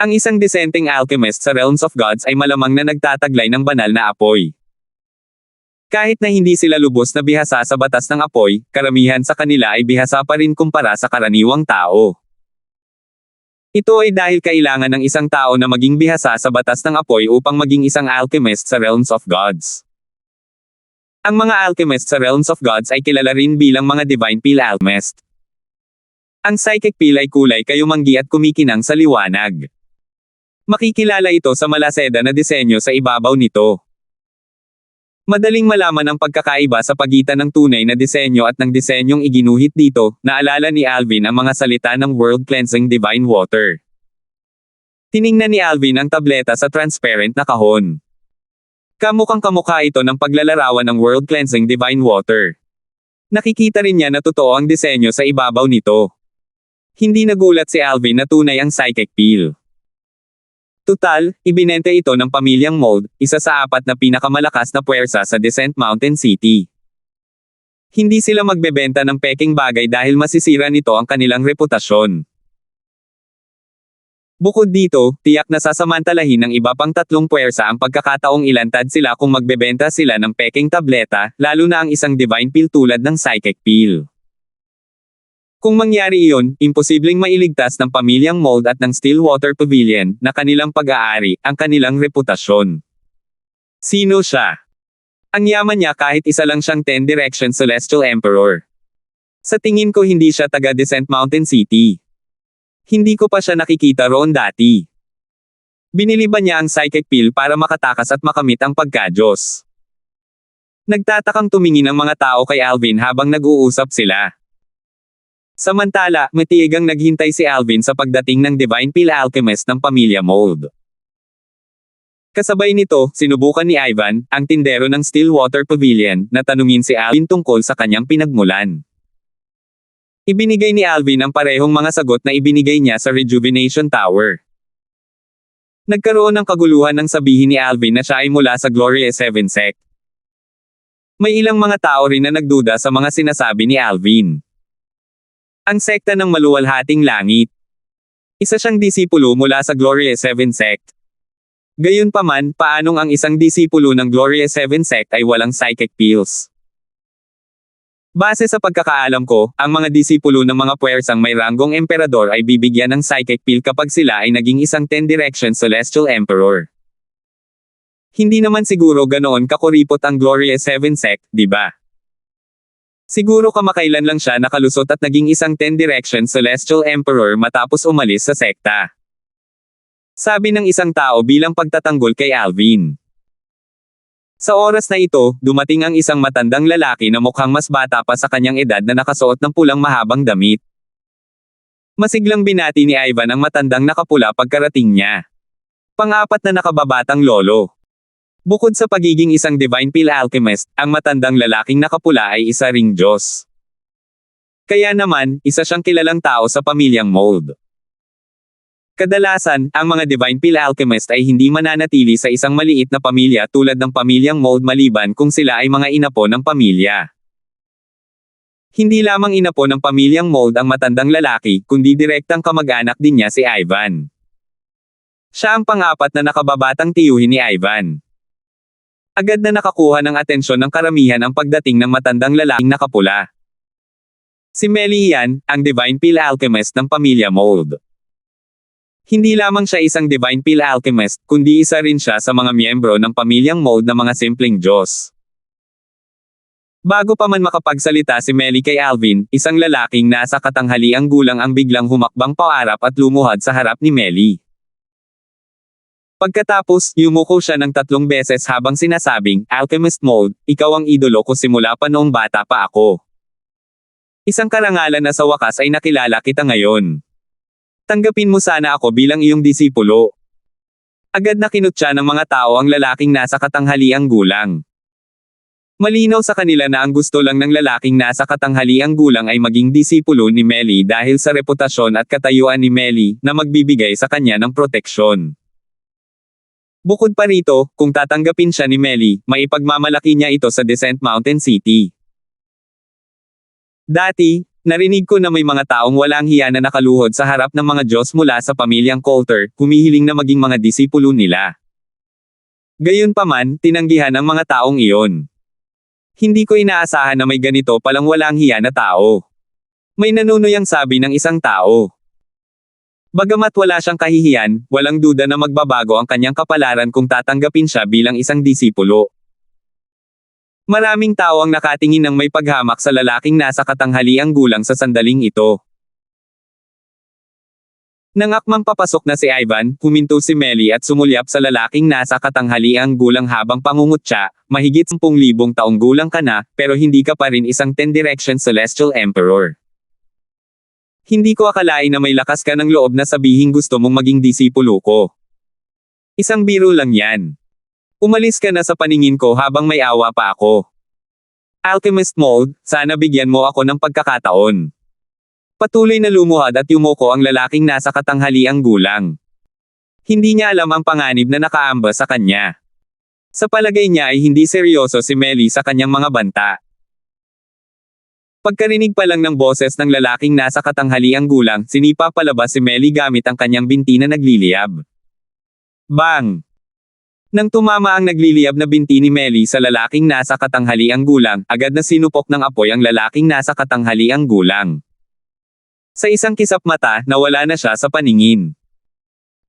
Ang isang dissenting alchemist sa Realms of Gods ay malamang na nagtataglay ng banal na apoy. Kahit na hindi sila lubos na bihasa sa batas ng apoy, karamihan sa kanila ay bihasa pa rin kumpara sa karaniwang tao. Ito ay dahil kailangan ng isang tao na maging bihasa sa batas ng apoy upang maging isang alchemist sa Realms of Gods. Ang mga alchemist sa Realms of Gods ay kilala rin bilang mga Divine Peel Alchemist. Ang psychic peel ay kulay kayumanggi at kumikinang sa liwanag. Makikilala ito sa malaseda na disenyo sa ibabaw nito. Madaling malaman ang pagkakaiba sa pagitan ng tunay na disenyo at ng disenyong iginuhit dito, naalala ni Alvin ang mga salita ng World Cleansing Divine Water. Tiningnan ni Alvin ang tableta sa transparent na kahon. Kamukhang kamukha ito ng paglalarawan ng World Cleansing Divine Water. Nakikita rin niya na totoo ang disenyo sa ibabaw nito. Hindi nagulat si Alvin na tunay ang psychic peel. Tutal, ibinente ito ng pamilyang Mold, isa sa 4 na pinakamalakas na puwersa sa Descent Mountain City. Hindi sila magbebenta ng peking bagay dahil masisira nito ang kanilang reputasyon. Bukod dito, tiyak na sasamantalahin ng iba pang 3 puwersa ang pagkakataong ilantad sila kung magbebenta sila ng peking tableta, lalo na ang isang divine peel tulad ng psychic peel. Kung mangyari iyon, imposibleng mailigtas ng pamilyang Mold at ng Stillwater Pavilion, na kanilang pag-aari, ang kanilang reputasyon. Sino siya? Ang yaman niya kahit isa lang siyang 10 Direction Celestial Emperor. Sa tingin ko hindi siya taga Descent Mountain City. Hindi ko pa siya nakikita roon dati. Binili ba niya ang psychic peel para makatakas at makamit ang pagka-Diyos? Nagtatakang tumingin ang mga tao kay Alvin habang nag-uusap sila. Samantala, matiigang naghintay si Alvin sa pagdating ng Divine Peel Alchemist ng pamilya Mold. Kasabay nito, sinubukan ni Ivan, ang tindero ng Stillwater Pavilion, na tanungin si Alvin tungkol sa kanyang pinagmulan. Ibinigay ni Alvin ang parehong mga sagot na ibinigay niya sa Rejuvenation Tower. Nagkaroon ng kaguluhan nang sabihin ni Alvin na siya ay mula sa Gloria 7 sect. May ilang mga tao rin na nagduda sa mga sinasabi ni Alvin. Ang sekta ng maluwalhating langit. Isa siyang disipulo mula sa Gloria 7 sect. Gayunpaman, paanong ang isang disipulo ng Gloria 7 sect ay walang psychic pills? Base sa pagkakaalam ko, ang mga disipulo ng mga puwersang may ranggong emperador ay bibigyan ng psychic pill kapag sila ay naging isang 10 Direction Celestial Emperor. Hindi naman siguro ganoon kakuripot ang Gloria 7 sect, di ba? Siguro kamakailan lang siya nakalusot at naging isang 10 Direction Celestial Emperor matapos umalis sa sekta. Sabi ng isang tao bilang pagtatanggol kay Alvin. Sa oras na ito, dumating ang isang matandang lalaki na mukhang mas bata pa sa kanyang edad na nakasuot ng pulang mahabang damit. Masiglang binati ni Ivan ang matandang nakapula pagkarating niya. Pang-apat na nakababatang lolo. Bukod sa pagiging isang divine pill alchemist, ang matandang lalaking nakapula ay isa ring Diyos. Kaya naman, isa siyang kilalang tao sa pamilyang Mold. Kadalasan, ang mga divine pill alchemist ay hindi mananatili sa isang maliit na pamilya tulad ng pamilyang Mold maliban kung sila ay mga inapo ng pamilya. Hindi lamang inapo ng pamilyang Mold ang matandang lalaki, kundi direktang kamag-anak din niya si Ivan. Siya ang pang-apat na nakababatang tiyuhin ni Ivan. Agad na nakakuha ng atensyon ng karamihan ang pagdating ng matandang lalaking nakapula. Si Melly yan, ang divine pill alchemist ng pamilya Mold. Hindi lamang siya isang divine pill alchemist, kundi isa rin siya sa mga miyembro ng pamilyang Mold na mga simpleng Diyos. Bago pa man makapagsalita si Melly kay Alvin, isang lalaking nasa katanghaliang gulang ang biglang humakbang paarap at lumuhad sa harap ni Melly. Pagkatapos, yumuko siya ng 3 beses habang sinasabing, Alchemist Mold, ikaw ang idolo ko simula pa noong bata pa ako. Isang karangalan na sa wakas ay nakilala kita ngayon. Tanggapin mo sana ako bilang iyong disipulo. Agad na kinutya ng mga tao ang lalaking nasa katanghaliang gulang. Malinaw sa kanila na ang gusto lang ng lalaking nasa katanghaliang gulang ay maging disipulo ni Melly dahil sa reputasyon at katayuan ni Melly na magbibigay sa kanya ng proteksyon. Bukod pa rito, kung tatanggapin siya ni Melly, maipagmamalaki niya ito sa Descent Mountain City. Dati, narinig ko na may mga taong walang hiya na nakaluhod sa harap ng mga Diyos mula sa pamilyang Coulter, humihiling na maging mga disipulo nila. Gayunpaman, tinanggihan ang mga taong iyon. Hindi ko inaasahan na may ganito palang walang hiya na tao. May nanunuyang sabi ng isang tao. Bagamat wala siyang kahihiyan, walang duda na magbabago ang kanyang kapalaran kung tatanggapin siya bilang isang disipulo. Maraming tao ang nakatingin ng may paghamak sa lalaking nasa katanghaliang gulang sa sandaling ito. Nang akmang papasok na si Ivan, huminto si Melly at sumulyap sa lalaking nasa katanghaliang gulang habang pangungutya, mahigit 10,000 taong gulang ka na, pero hindi ka pa rin isang 10 Direction Celestial Emperor. Hindi ko akalain na may lakas ka ng loob na sabihin gusto mong maging disipulo ko. Isang biro lang yan. Umalis ka na sa paningin ko habang may awa pa ako. Alchemist Mold, sana bigyan mo ako ng pagkakataon. Patuloy na lumuhad at yumuko ang lalaking nasa katanghaliang gulang. Hindi niya alam ang panganib na nakaamba sa kanya. Sa palagay niya ay hindi seryoso si Melly sa kanyang mga banta. Pagkarinig pa lang ng boses ng lalaking nasa katanghaliang gulang, sinipa palabas si Melly gamit ang kanyang binti na nagliliyab. Bang! Nang tumama ang nagliliyab na binti ni Melly sa lalaking nasa katanghaliang gulang, agad na sinupok ng apoy ang lalaking nasa katanghaliang gulang. Sa isang kisap mata, nawala na siya sa paningin.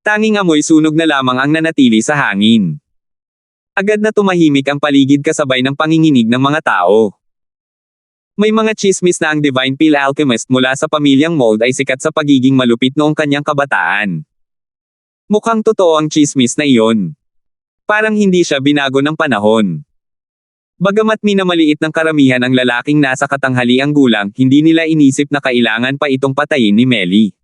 Tanging amoy sunog na lamang ang nanatili sa hangin. Agad na tumahimik ang paligid kasabay ng panginginig ng mga tao. May mga chismis na ang divine pill alchemist mula sa pamilyang Mold ay sikat sa pagiging malupit noong kanyang kabataan. Mukhang totoo ang chismis na iyon. Parang hindi siya binago ng panahon. Bagamat minamaliit ng karamihan ang lalaking nasa katanghaliang gulang, hindi nila inisip na kailangan pa itong patayin ni Melly.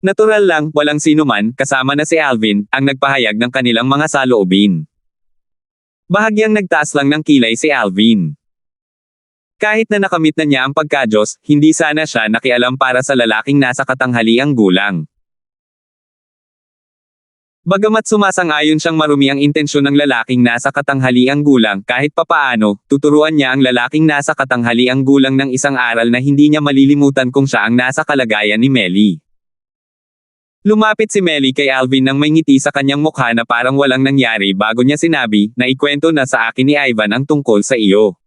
Natural lang, walang sinuman, kasama na si Alvin, ang nagpahayag ng kanilang mga saloobin. Bahagyang nagtaas lang ng kilay si Alvin. Kahit na nakamit na niya ang pagka-Diyos, hindi sana siya nakialam para sa lalaking nasa katanghaliang gulang. Bagamat sumasang-ayon siyang marumi ang intensyon ng lalaking nasa katanghaliang gulang, kahit papaano, tuturuan niya ang lalaking nasa katanghaliang gulang ng isang aral na hindi niya malilimutan kung siya ang nasa kalagayan ni Melly. Lumapit si Melly kay Alvin nang may ngiti sa kanyang mukha na parang walang nangyari bago niya sinabi, na ikwento na sa akin ni Ivan ang tungkol sa iyo.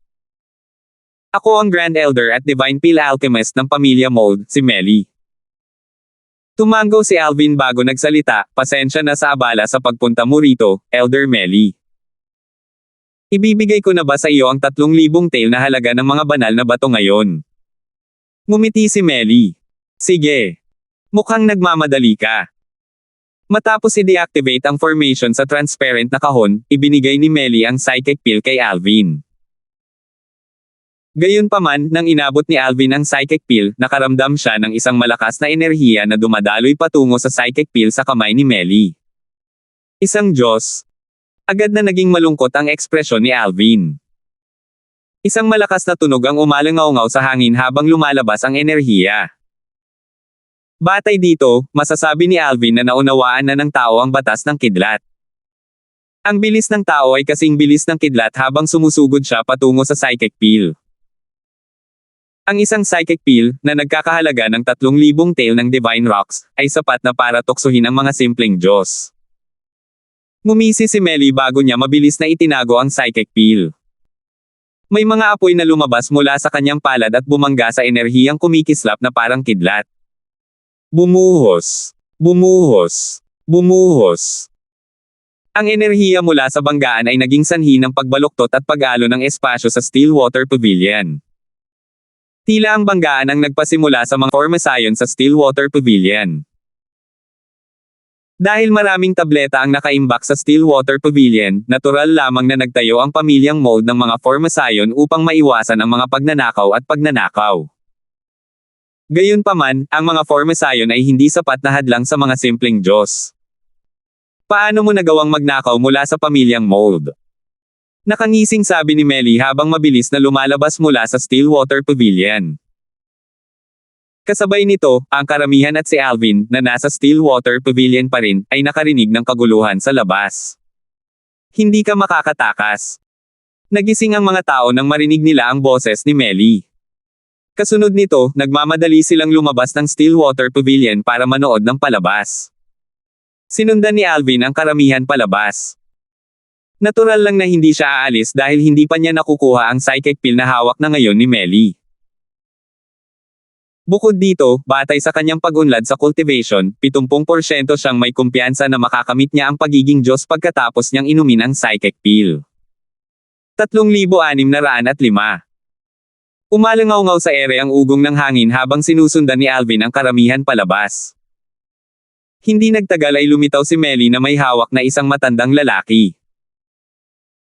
Ako ang Grand Elder at Divine Peel Alchemist ng pamilya Mold, si Melly. Tumango si Alvin bago nagsalita, pasensya na sa abala sa pagpunta mo rito, Elder Melly. Ibibigay ko na ba sa iyo ang 3,000 tael na halaga ng mga banal na bato ngayon? Ngumiti si Melly. Sige. Mukhang nagmamadali ka. Matapos i-deactivate ang formation sa transparent na kahon, ibinigay ni Melly ang psychic peel kay Alvin. Gayunpaman, nang inabot ni Alvin ang psychic peel, nakaramdam siya ng isang malakas na enerhiya na dumadaloy patungo sa psychic peel sa kamay ni Melly. Isang Diyos. Agad na naging malungkot ang ekspresyon ni Alvin. Isang malakas na tunog ang umalangaw-ngaw sa hangin habang lumalabas ang enerhiya. Batay dito, masasabi ni Alvin na naunawaan na ng tao ang batas ng kidlat. Ang bilis ng tao ay kasing bilis ng kidlat habang sumusugod siya patungo sa psychic peel. Ang isang psychic peel, na nagkakahalaga ng 3,000 tael ng Divine Rocks, ay sapat na para tuksohin ang mga simpleng Diyos. Ngumisi si Melly bago niya mabilis na itinago ang psychic peel. May mga apoy na lumabas mula sa kanyang palad at bumangga sa enerhiyang kumikislap na parang kidlat. Bumuhos. Bumuhos. Bumuhos. Ang enerhiya mula sa banggaan ay naging sanhi ng pagbaluktot at pag-alo ng espasyo sa Stillwater Pavilion. Tila ang banggaan ang nagpasimula sa mga formasayon sa Stillwater Pavilion. Dahil maraming tableta ang nakaimbak sa Stillwater Pavilion, natural lamang na nagtayo ang pamilyang Mold ng mga formasayon upang maiwasan ang mga pagnanakaw at pagnanakaw. Gayunpaman, ang mga formasayon ay hindi sapat na hadlang sa mga simpleng Diyos. Paano mo nagawang magnakaw mula sa pamilyang Mold? Nakangising sabi ni Melly habang mabilis na lumalabas mula sa Stillwater Pavilion. Kasabay nito, ang karamihan at si Alvin, na nasa Stillwater Pavilion pa rin, ay nakarinig ng kaguluhan sa labas. Hindi ka makakatakas. Nagising ang mga tao nang marinig nila ang boses ni Melly. Kasunod nito, nagmamadali silang lumabas ng Stillwater Pavilion para manood ng palabas. Sinundan ni Alvin ang karamihan palabas. Natural lang na hindi siya aalis dahil hindi pa niya nakukuha ang psychic peel na hawak na ngayon ni Melly. Bukod dito, batay sa kanyang pag-unlad sa cultivation, 70% siyang may kumpiyansa na makakamit niya ang pagiging Diyos pagkatapos niyang inumin ang psychic peel. 3,605. Umalangaw-ngaw sa ere ang ugong ng hangin habang sinusundan ni Alvin ang karamihan palabas. Hindi nagtagal ay lumitaw si Melly na may hawak na isang matandang lalaki.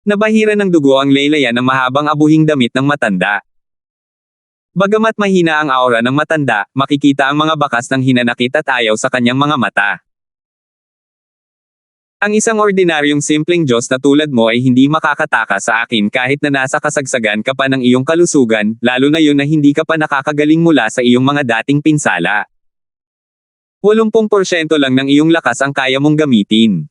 Nabahira ng dugo ang laylayan ng mahabang abuhing damit ng matanda. Bagamat mahina ang aura ng matanda, makikita ang mga bakas ng hinanakit at ayaw sa kanyang mga mata. Ang isang ordinaryong simpleng Diyos na tulad mo ay hindi makakataka sa akin kahit na nasa kasagsagan ka pa ng iyong kalusugan, lalo na yun na hindi ka pa nakakagaling mula sa iyong mga dating pinsala. 80% lang ng iyong lakas ang kaya mong gamitin.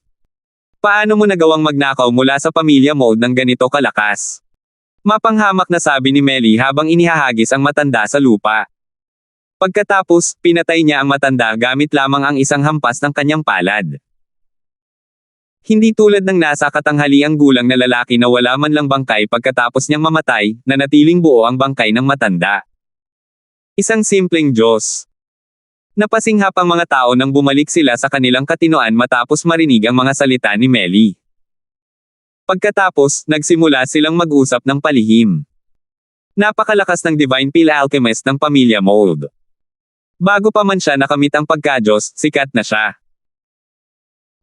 Paano mo nagawang magnakaw mula sa pamilya Mold ng ganito kalakas? Mapanghamak na sabi ni Melly habang inihahagis ang matanda sa lupa. Pagkatapos, pinatay niya ang matanda gamit lamang ang isang hampas ng kanyang palad. Hindi tulad ng nasa katanghaliang gulang na lalaki na wala man lang bangkay pagkatapos niyang mamatay, nanatiling buo ang bangkay ng matanda. Isang simpleng Diyos. Napasinghap ang mga tao nang bumalik sila sa kanilang katinoan matapos marinig ang mga salita ni Melly. Pagkatapos, nagsimula silang mag-usap ng palihim. Napakalakas ng Divine Peel Alchemist ng pamilya Mold. Bago pa man siya nakamit ang pagka-Diyos, sikat na siya.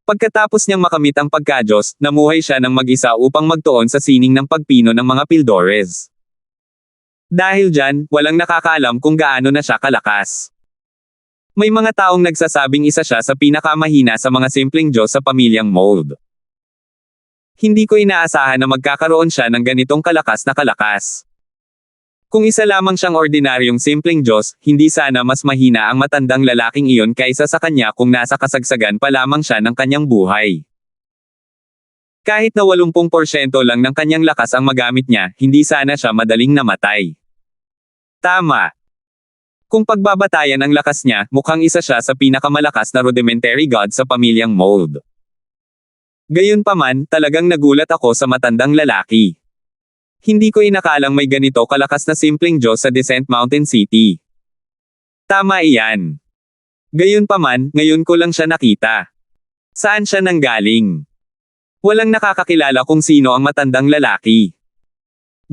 Pagkatapos niyang makamit ang pagka-Diyos, namuhay siya ng mag-isa upang magtuon sa sining ng pagpino ng mga Pildores. Dahil dyan, walang nakakaalam kung gaano na siya kalakas. May mga taong nagsasabing isa siya sa pinakamahina sa mga simpleng Diyos sa pamilyang Mold. Hindi ko inaasahan na magkakaroon siya ng ganitong kalakas na kalakas. Kung isa lamang siyang ordinaryong simpleng Diyos, hindi sana mas mahina ang matandang lalaking iyon kaysa sa kanya kung nasa kasagsagan pa lamang siya ng kanyang buhay. Kahit na 80% lang ng kanyang lakas ang magamit niya, hindi sana siya madaling namatay. Tama. Kung pagbabatayan ang lakas niya, mukhang isa siya sa pinakamalakas na rudimentary god sa pamilyang Mold. Gayunpaman, talagang nagulat ako sa matandang lalaki. Hindi ko inakalang may ganito kalakas na simpleng Diyos sa Descent Mountain City. Tama iyan. Gayunpaman, ngayon ko lang siya nakita. Saan siya nanggaling? Walang nakakakilala kung sino ang matandang lalaki.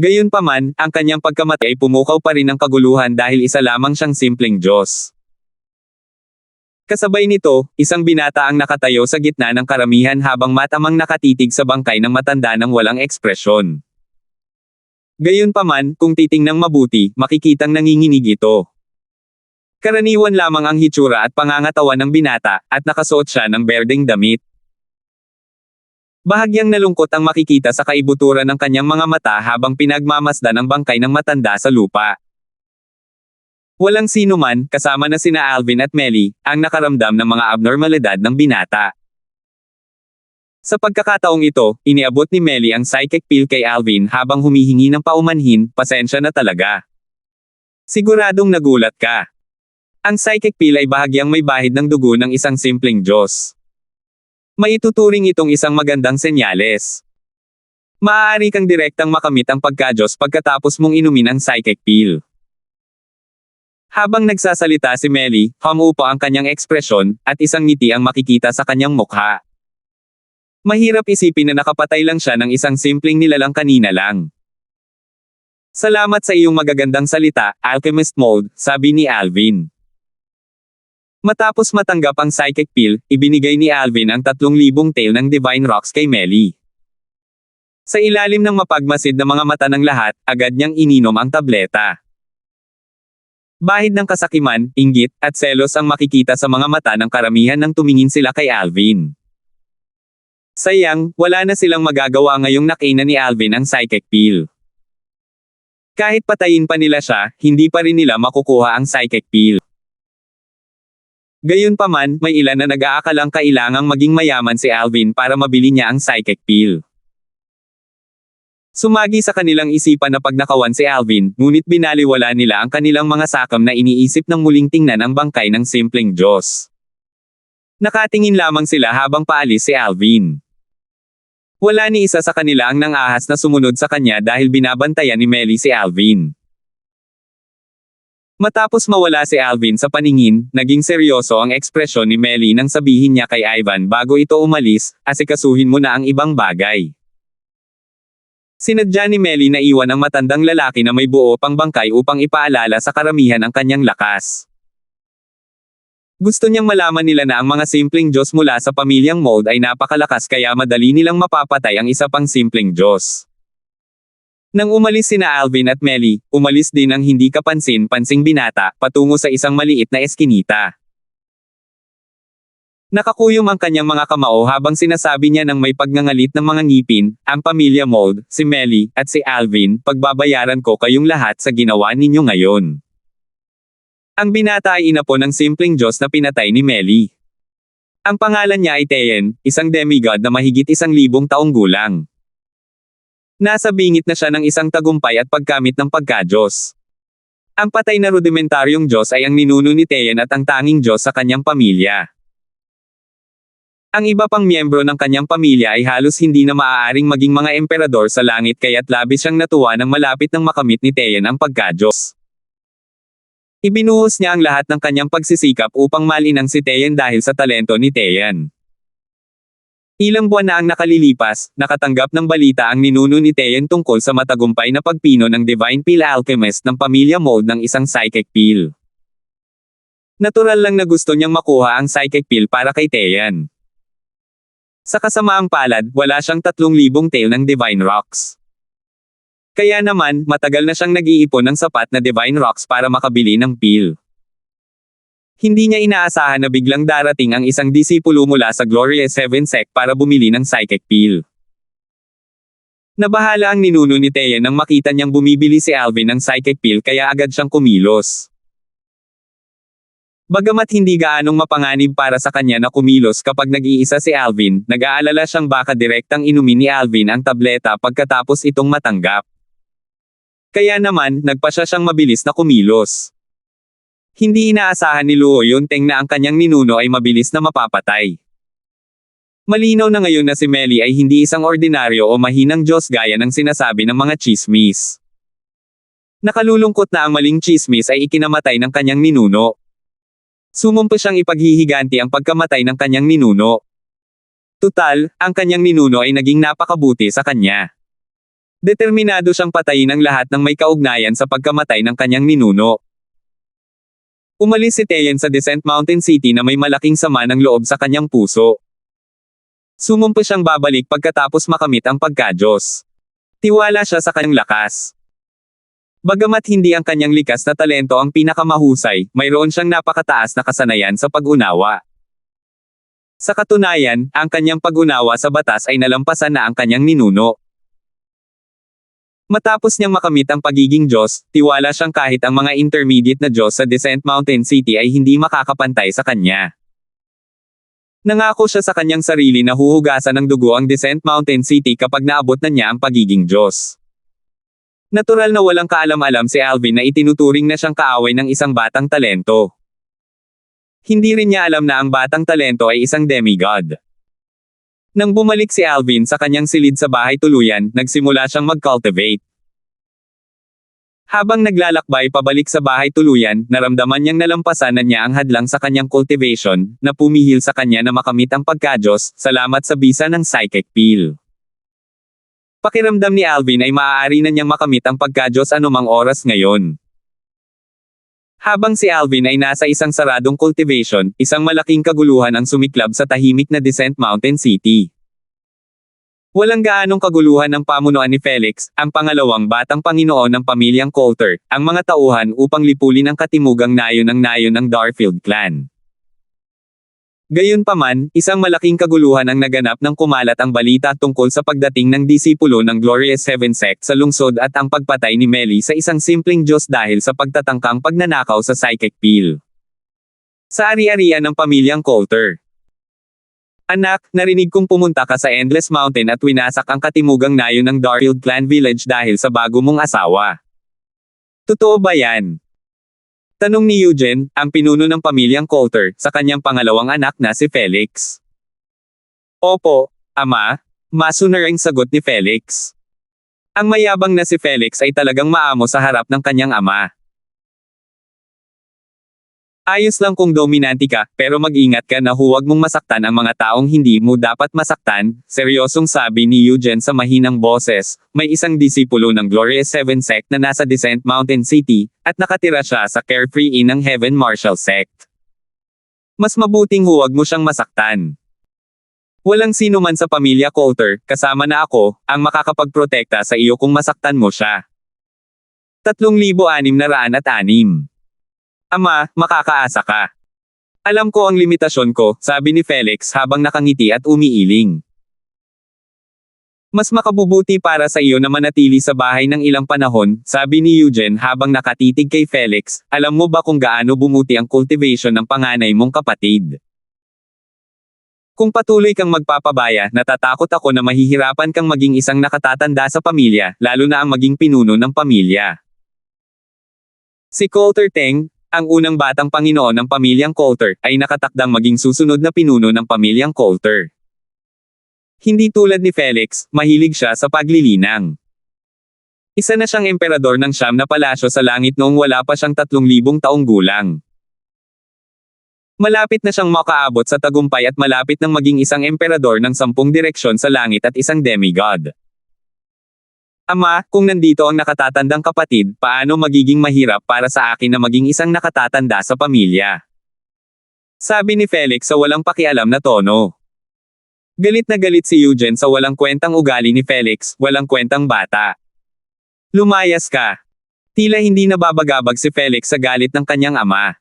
Gayunpaman, ang kanyang pagkamatay ay pumukaw pa rin ng kaguluhan dahil isa lamang siyang simpleng Diyos. Kasabay nito, isang binata ang nakatayo sa gitna ng karamihan habang matamang nakatitig sa bangkay ng matanda ng walang ekspresyon. Gayunpaman, kung titingnang mabuti, makikitang nanginginig ito. Karaniwan lamang ang hitsura at pangangatawan ng binata, at nakasuot siya ng berdeng damit. Bahagyang nalungkot ang makikita sa kaibuturan ng kanyang mga mata habang pinagmamasdan ang bangkay ng matanda sa lupa. Walang sino man, kasama na sina Alvin at Melly, ang nakaramdam ng mga abnormalidad ng binata. Sa pagkakataong ito, iniabot ni Melly ang psychic pill kay Alvin habang humihingi ng paumanhin, pasensya na talaga. Siguradong nagulat ka. Ang psychic pill ay bahagyang may bahid ng dugo ng isang simpleng Diyos. Maituturing itong isang magandang senyales. Maaari kang direktang makamit ang pagka-Diyos pagkatapos mong inumin ang psychic pill. Habang nagsasalita si Melly, humupa ang kanyang ekspresyon, at isang ngiti ang makikita sa kanyang mukha. Mahirap isipin na nakapatay lang siya ng isang simpleng nilalang kanina lang. Salamat sa iyong magagandang salita, Alchemist Mold, sabi ni Alvin. Matapos matanggap ang psychic pill, ibinigay ni Alvin ang 3,000 tael ng Divine Rocks kay Melly. Sa ilalim ng mapagmasid na mga mata ng lahat, agad niyang ininom ang tableta. Bahid ng kasakiman, inggit, at selos ang makikita sa mga mata ng karamihan nang tumingin sila kay Alvin. Sayang, wala na silang magagawa ngayong nakainan ni Alvin ang psychic pill. Kahit patayin pa nila siya, hindi pa rin nila makukuha ang psychic pill. Gayunpaman, may ilan na nag-aakalang kailangang maging mayaman si Alvin para mabili niya ang psychic pill. Sumagi sa kanilang isipan na pagnakawan si Alvin, ngunit binaliwala nila ang kanilang mga sakam na iniisip ng muling tingnan ang bangkay ng simpleng Diyos. Nakatingin lamang sila habang paalis si Alvin. Wala ni isa sa kanila ang nang-ahas na sumunod sa kanya dahil binabantayan ni Melly si Alvin. Matapos mawala si Alvin sa paningin, naging seryoso ang ekspresyon ni Melly nang sabihin niya kay Ivan bago ito umalis, asikasuhin mo na ang ibang bagay. Sinadya ni Melly na iwan ang matandang lalaki na may buo pang bangkay upang ipaalala sa karamihan ang kanyang lakas. Gusto niyang malaman nila na ang mga simpleng Diyos mula sa pamilyang Mold ay napakalakas kaya madali nilang mapapatay ang isa pang simpleng Diyos. Nang umalis sina Alvin at Melly, umalis din ang hindi kapansin-pansing binata, patungo sa isang maliit na eskinita. Nakakuyom ang kanyang mga kamao habang sinasabi niya ng may pagngangalit ng mga ngipin, ang pamilya Mold, si Melly, at si Alvin, pagbabayaran ko kayong lahat sa ginawa ninyo ngayon. Ang binata ay inapo ng simpleng Diyos na pinatay ni Melly. Ang pangalan niya ay Teyen, isang demigod na mahigit 1,000 taong gulang. Nasa bingit na siya ng isang tagumpay at pagkamit ng pagka-Diyos. Ang patay na rudimentaryong Diyos ay ang ninuno ni Teyen at ang tanging Diyos sa kanyang pamilya. Ang iba pang miyembro ng kanyang pamilya ay halos hindi na maaaring maging mga emperador sa langit kaya't labis siyang natuwa nang malapit nang makamit ni Teyen ang pagka-Diyos. Ibinuhos niya ang lahat ng kanyang pagsisikap upang malinang si Teyen dahil sa talento ni Teyen. Ilang buwan na ang nakalilipas, nakatanggap ng balita ang ninuno ni Teyen tungkol sa matagumpay na pagpino ng Divine Pill Alchemist ng pamilya Mold ng isang psychic pill. Natural lang na gusto niyang makuha ang psychic pill para kay Teyen. Sa kasamaang palad, wala siyang 3,000 tael ng Divine Rocks. Kaya naman, matagal na siyang nag-iipon ng sapat na Divine Rocks para makabili ng pill. Hindi niya inaasahan na biglang darating ang isang disipulo mula sa Glorious Heaven Sect para bumili ng psychic pill. Nabahala ang ninuno ni Thea nang makita niyang bumibili si Alvin ng psychic pill kaya agad siyang kumilos. Bagamat hindi gaanong mapanganib para sa kanya na kumilos kapag nag-iisa si Alvin, nag-aalala siyang baka direktang inumin ni Alvin ang tableta pagkatapos itong matanggap. Kaya naman, nagpasya siyang mabilis na kumilos. Hindi inaasahan ni Luo Yunteng na ang kanyang ninuno ay mabilis na mapapatay. Malinaw na ngayon na si Melly ay hindi isang ordinaryo o mahinang Diyos gaya ng sinasabi ng mga tsismis. Nakalulungkot na ang maling tsismis ay ikinamatay ng kanyang ninuno. Sumumpa siyang ipaghihiganti ang pagkamatay ng kanyang ninuno. Tutal, ang kanyang ninuno ay naging napakabuti sa kanya. Determinado siyang patayin ang lahat ng may kaugnayan sa pagkamatay ng kanyang ninuno. Umalis si Taeyeon sa Descent Mountain City na may malaking sama ng loob sa kanyang puso. Sumumpa siyang babalik pagkatapos makamit ang pagka-Diyos. Tiwala siya sa kanyang lakas. Bagamat hindi ang kanyang likas na talento ang pinakamahusay, mayroon siyang napakataas na kasanayan sa pag-unawa. Sa katunayan, ang kanyang pag-unawa sa batas ay nalampasan na ang kanyang ninuno. Matapos niyang makamit ang pagiging Diyos, tiwala siyang kahit ang mga intermediate na Diyos sa Descent Mountain City ay hindi makakapantay sa kanya. Nangako siya sa kanyang sarili na huhugasan ng dugo ang Descent Mountain City kapag naabot na niya ang pagiging Diyos. Natural na walang kaalam-alam si Alvin na itinuturing na siyang kaaway ng isang batang talento. Hindi rin niya alam na ang batang talento ay isang demigod. Nang bumalik si Alvin sa kanyang silid sa bahay tuluyan, nagsimula siyang mag-cultivate. Habang naglalakbay pabalik sa bahay tuluyan, naramdaman niyang nalampasan na niya ang hadlang sa kanyang cultivation, na pumihil sa kanya na makamit ang pagka-Diyos, salamat sa bisa ng psychic pill. Pakiramdam ni Alvin ay maaari na niyang makamit ang pagka-Diyos anumang oras ngayon. Habang si Alvin ay nasa isang saradong cultivation, isang malaking kaguluhan ang sumiklab sa tahimik na Descent Mountain City. Walang gaanong kaguluhan ng pamunuan ni Felix, ang pangalawang batang Panginoon ng pamilyang Coulter, ang mga tauhan upang lipulin ang katimugang nayon ng Darfield clan. Gayunpaman, isang malaking kaguluhan ang naganap nang kumalat ang balita tungkol sa pagdating ng disipulo ng Glorious Seven Sect sa lungsod at ang pagpatay ni Melly sa isang simpleng Diyos dahil sa pagtatangkang pagnanakaw sa psychic pill. Sa ari-arian ng pamilyang Coulter. Anak, narinig kong pumunta ka sa Endless Mountain at winasak ang katimugang nayon ng Darfield Clan Village dahil sa bago mong asawa. Totoo ba yan? Tanong ni Eugene, ang pinuno ng pamilyang Coulter, sa kanyang pangalawang anak na si Felix. Opo, Ama, masunarang sagot ni Felix. Ang mayabang na si Felix ay talagang maamo sa harap ng kanyang ama. Ayos lang kung dominante ka, pero mag-ingat ka na huwag mong masaktan ang mga taong hindi mo dapat masaktan, seryosong sabi ni Eugene sa mahinang boses. May isang disipulo ng Glorious Seven Sect na nasa Descent Mountain City, at nakatira siya sa Carefree Inn ng Heaven Marshal Sect. Mas mabuting huwag mo siyang masaktan. Walang sino man sa pamilya Coulter, kasama na ako, ang makakapagprotekta sa iyo kung masaktan mo siya. 3,606 Ama, makakaasa ka. Alam ko ang limitasyon ko, sabi ni Felix habang nakangiti at umiiling. Mas makabubuti para sa iyo na manatili sa bahay ng ilang panahon, sabi ni Eugene habang nakatitig kay Felix. Alam mo ba kung gaano bumuti ang cultivation ng panganay mong kapatid? Kung patuloy kang magpapabaya, natatakot ako na mahihirapan kang maging isang nakatatanda sa pamilya, lalo na ang maging pinuno ng pamilya. Si Coulter Teng, ang unang batang Panginoon ng pamilyang Coulter, ay nakatakdang maging susunod na pinuno ng pamilyang Coulter. Hindi tulad ni Felix, mahilig siya sa paglilinang. Isa na siyang emperador ng Siyam na palasyo sa langit noong wala pa siyang 3,000 taong gulang. Malapit na siyang makaabot sa tagumpay at malapit nang maging isang emperador ng 10 direksyon sa langit at isang demigod. Ama, kung nandito ang nakatatandang kapatid, paano magiging mahirap para sa akin na maging isang nakatatanda sa pamilya? Sabi ni Felix sa walang pakialam na tono. Galit na galit si Eugene sa walang kwentang ugali ni Felix, walang kwentang bata. Lumayas ka. Tila hindi nababagabag si Felix sa galit ng kanyang ama.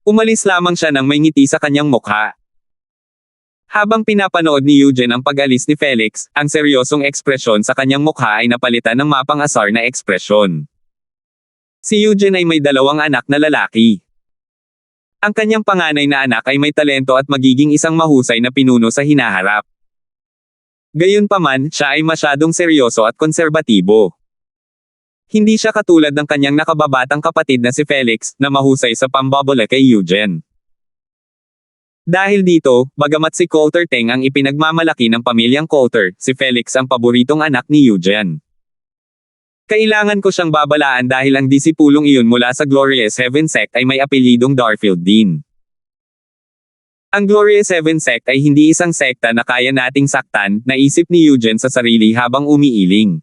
Umalis lamang siya nang may ngiti sa kanyang mukha. Habang pinapanood ni Eugene ang pag-alis ni Felix, ang seryosong ekspresyon sa kanyang mukha ay napalitan ng mapang-asar na ekspresyon. Si Eugene ay may 2 anak na lalaki. Ang kanyang panganay na anak ay may talento at magiging isang mahusay na pinuno sa hinaharap. Gayunpaman, siya ay masyadong seryoso at konserbatibo. Hindi siya katulad ng kanyang nakababatang kapatid na si Felix, na mahusay sa pambobola kay Eugene. Dahil dito, bagamat si Coulter Teng ang ipinagmamalaki ng pamilyang Coulter, si Felix ang paboritong anak ni Eugene. Kailangan ko siyang babalaan dahil ang disipulong iyon mula sa Glorious Heaven Sect ay may apelyidong Darfield din. Ang Glorious Heaven Sect ay hindi isang sekta na kaya nating saktan, naisip ni Eugene sa sarili habang umiiling.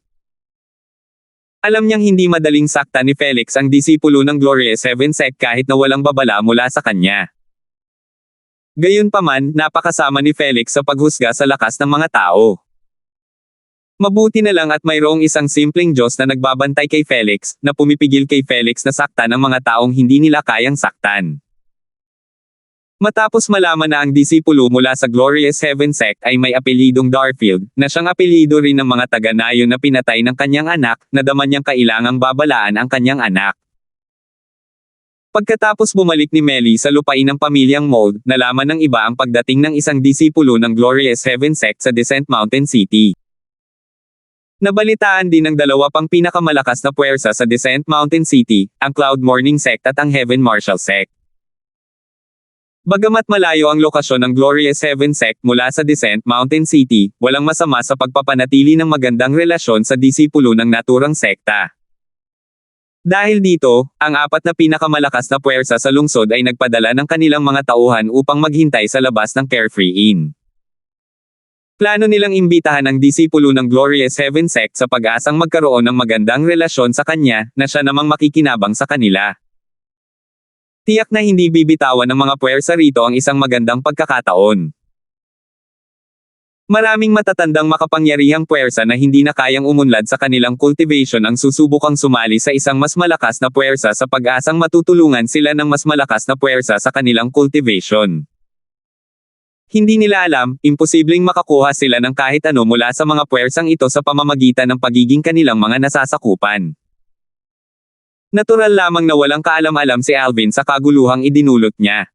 Alam niyang hindi madaling saktan ni Felix ang disipulo ng Glorious Heaven Sect kahit na walang babala mula sa kanya. Gayunpaman, napakasama ni Felix sa paghusga sa lakas ng mga tao. Mabuti na lang at mayroong isang simpleng Diyos na nagbabantay kay Felix, na pumipigil kay Felix na saktan ang mga taong hindi nila kayang saktan. Matapos malaman na ang disipulo mula sa Glorious Heaven Sect ay may apelyidong Darfield, na siyang apelyido rin ng mga taga-nayon na pinatay ng kanyang anak, nadama niyang kailangang babalaan ang kanyang anak. Pagkatapos bumalik ni Melly sa lupain ng pamilyang Mold, nalaman ng iba ang pagdating ng isang disipulo ng Glorious Heaven Sect sa Descent Mountain City. Nabalitaan din ng 2 pang pinakamalakas na puwersa sa Descent Mountain City, ang Cloud Morning Sect at ang Heaven Marshal Sect. Bagamat malayo ang lokasyon ng Glorious Heaven Sect mula sa Descent Mountain City, walang masama sa pagpapanatili ng magandang relasyon sa disipulo ng naturang sekta. Dahil dito, ang 4 na pinakamalakas na puwersa sa lungsod ay nagpadala ng kanilang mga tauhan upang maghintay sa labas ng Carefree Inn. Plano nilang imbitahan ang disipulo ng Glorious Heaven Sect sa pag-asang magkaroon ng magandang relasyon sa kanya, na siya namang makikinabang sa kanila. Tiyak na hindi bibitawan ng mga puwersa rito ang isang magandang pagkakataon. Maraming matatandang makapangyarihang puwersa na hindi na kayang umunlad sa kanilang cultivation ang susubukang sumali sa isang mas malakas na puwersa sa pag-asang matutulungan sila ng mas malakas na puwersa sa kanilang cultivation. Hindi nila alam, imposibleng makakuha sila ng kahit ano mula sa mga puwersang ito sa pamamagitan ng pagiging kanilang mga nasasakupan. Natural lamang na walang kaalam-alam si Alvin sa kaguluhang idinulot niya.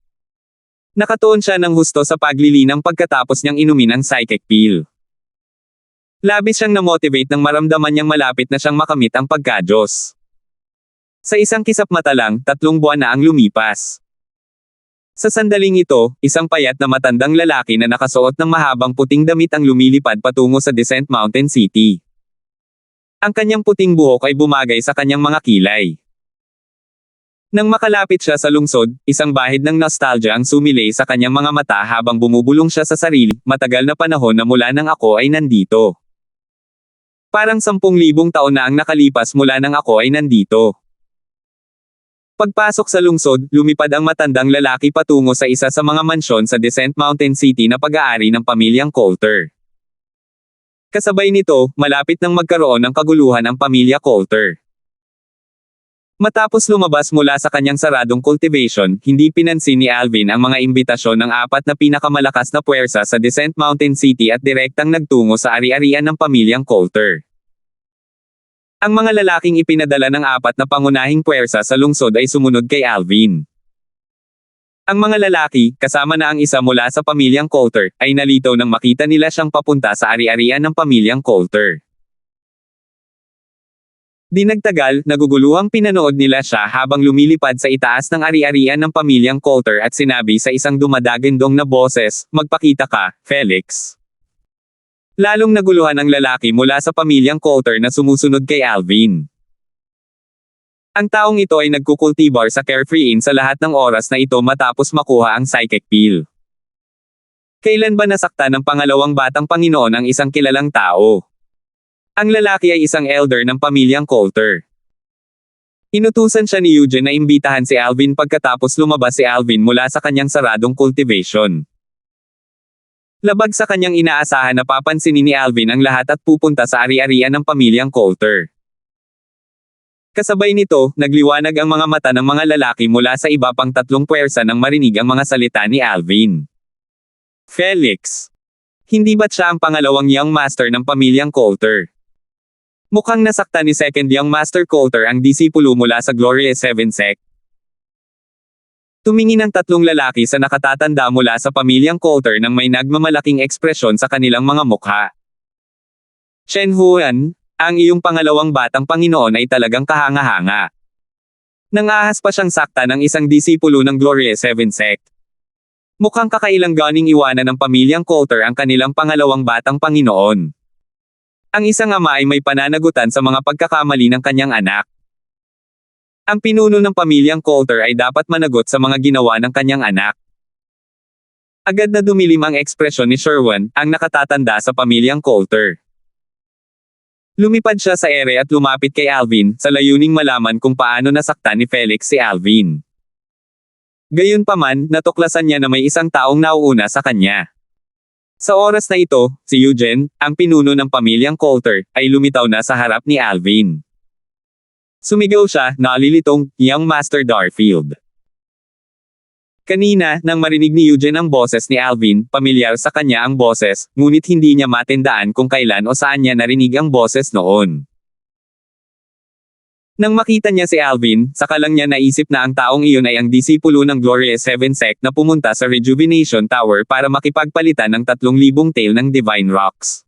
Nakatuon siya ng husto sa paglilinang pagkatapos niyang inumin ang psychic pill. Labis siyang na-motivate nang maramdaman niyang malapit na siyang makamit ang pagka-Diyos. Sa isang kisap mata lang, 3 buwan na ang lumipas. Sa sandaling ito, isang payat na matandang lalaki na nakasuot ng mahabang puting damit ang lumilipad patungo sa Descent Mountain City. Ang kanyang puting buhok ay bumagay sa kanyang mga kilay. Nang makalapit siya sa lungsod, isang bahid ng nostalgia ang sumilay sa kanyang mga mata habang bumubulong siya sa sarili, matagal na panahon na mula nang ako ay nandito. Parang 10,000 taon na ang nakalipas mula nang ako ay nandito. Pagpasok sa lungsod, lumipad ang matandang lalaki patungo sa isa sa mga mansyon sa Descent Mountain City na pag-aari ng pamilyang Coulter. Kasabay nito, malapit nang magkaroon ng kaguluhan ang pamilya Coulter. Matapos lumabas mula sa kanyang saradong cultivation, hindi pinansin ni Alvin ang mga imbitasyon ng 4 na pinakamalakas na puwersa sa Descent Mountain City at direktang nagtungo sa ari-arian ng pamilyang Coulter. Ang mga lalaking ipinadala ng 4 na pangunahing puwersa sa lungsod ay sumunod kay Alvin. Ang mga lalaki, kasama na ang isa mula sa pamilyang Coulter, ay nalitaw nang makita nila siyang papunta sa ari-arian ng pamilyang Coulter. Di nagtagal, naguguluhang pinanood nila siya habang lumilipad sa itaas ng ari-arian ng pamilyang Coulter at sinabi sa isang dumadagindong na boses, "Magpakita ka, Felix." Lalong naguluhan ang lalaki mula sa pamilyang Coulter na sumusunod kay Alvin. Ang taong ito ay nagkukultibar sa Carefree Inn sa lahat ng oras na ito matapos makuha ang psychic pill. Kailan ba nasaktan ng pangalawang batang Panginoon ang isang kilalang tao? Ang lalaki ay isang elder ng pamilyang Coulter. Inutusan siya ni Eugene na imbitahan si Alvin pagkatapos lumabas si Alvin mula sa kanyang saradong cultivation. Labag sa kanyang inaasahan na papansinin ni Alvin ang lahat at pupunta sa ari-arian ng pamilyang Coulter. Kasabay nito, nagliwanag ang mga mata ng mga lalaki mula sa iba pang 3 puwersa nang marinig ang mga salita ni Alvin. Felix. Hindi ba't siya ang pangalawang Young Master ng pamilyang Coulter? Mukhang nasaktan ni Second Young Master Coulter ang disipulo mula sa Gloria 7 sect. Tumingin ang tatlong lalaki sa nakatatanda mula sa pamilyang Coulter nang may nagmamalaking ekspresyon sa kanilang mga mukha. Shen Huan, ang iyong pangalawang batang Panginoon ay talagang kahanga-hanga. Nangahas pa siyang sakta ng isang disipulo ng Gloria 7 sect. Mukhang kakailang ganing iwanan ng pamilyang Coulter ang kanilang pangalawang batang Panginoon. Ang isang ama ay may pananagutan sa mga pagkakamali ng kanyang anak. Ang pinuno ng pamilyang Coulter ay dapat managot sa mga ginawa ng kanyang anak. Agad na dumilim ang ekspresyon ni Sherwin, ang nakatatanda sa pamilyang Coulter. Lumipad siya sa ere at lumapit kay Alvin, sa layuning malaman kung paano nasaktan ni Felix si Alvin. Gayunpaman, natuklasan niya na may isang taong nauuna sa kanya. Sa oras na ito, si Eugene, ang pinuno ng pamilyang Coulter, ay lumitaw na sa harap ni Alvin. Sumigaw siya, nalilitong, Young Master Darfield. Kanina, nang marinig ni Eugene ang boses ni Alvin, pamilyar sa kanya ang boses, ngunit hindi niya matandaan kung kailan o saan niya narinig ang boses noon. Nang makita niya si Alvin, saka lang niya naisip na ang taong iyon ay ang disipulo ng Gloria 7 sect na pumunta sa Rejuvenation Tower para makipagpalitan ng 3,000 tael ng Divine Rocks.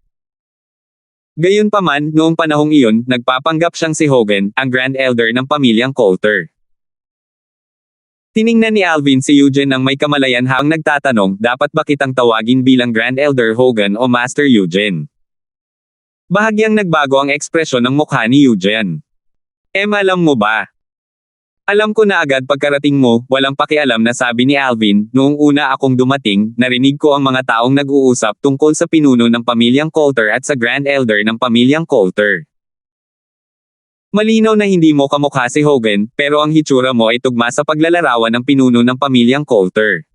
Gayunpaman, noong panahong iyon, nagpapanggap siyang si Hogan, ang Grand Elder ng pamilyang Coulter. Tiningnan ni Alvin si Eugene nang may kamalayan habang nagtatanong, dapat ba kitang tawagin bilang Grand Elder Hogan o Master Eugene? Bahagyang nagbago ang ekspresyon ng mukha ni Eugene. Alam mo ba? Alam ko na agad pagkarating mo, walang pakialam na sabi ni Alvin, noong una akong dumating, narinig ko ang mga taong nag-uusap tungkol sa pinuno ng pamilyang Coulter at sa Grand Elder ng pamilyang Coulter. Malinaw na hindi mo kamukha si Hogan, pero ang hitsura mo ay tugma sa paglalarawan ng pinuno ng pamilyang Coulter.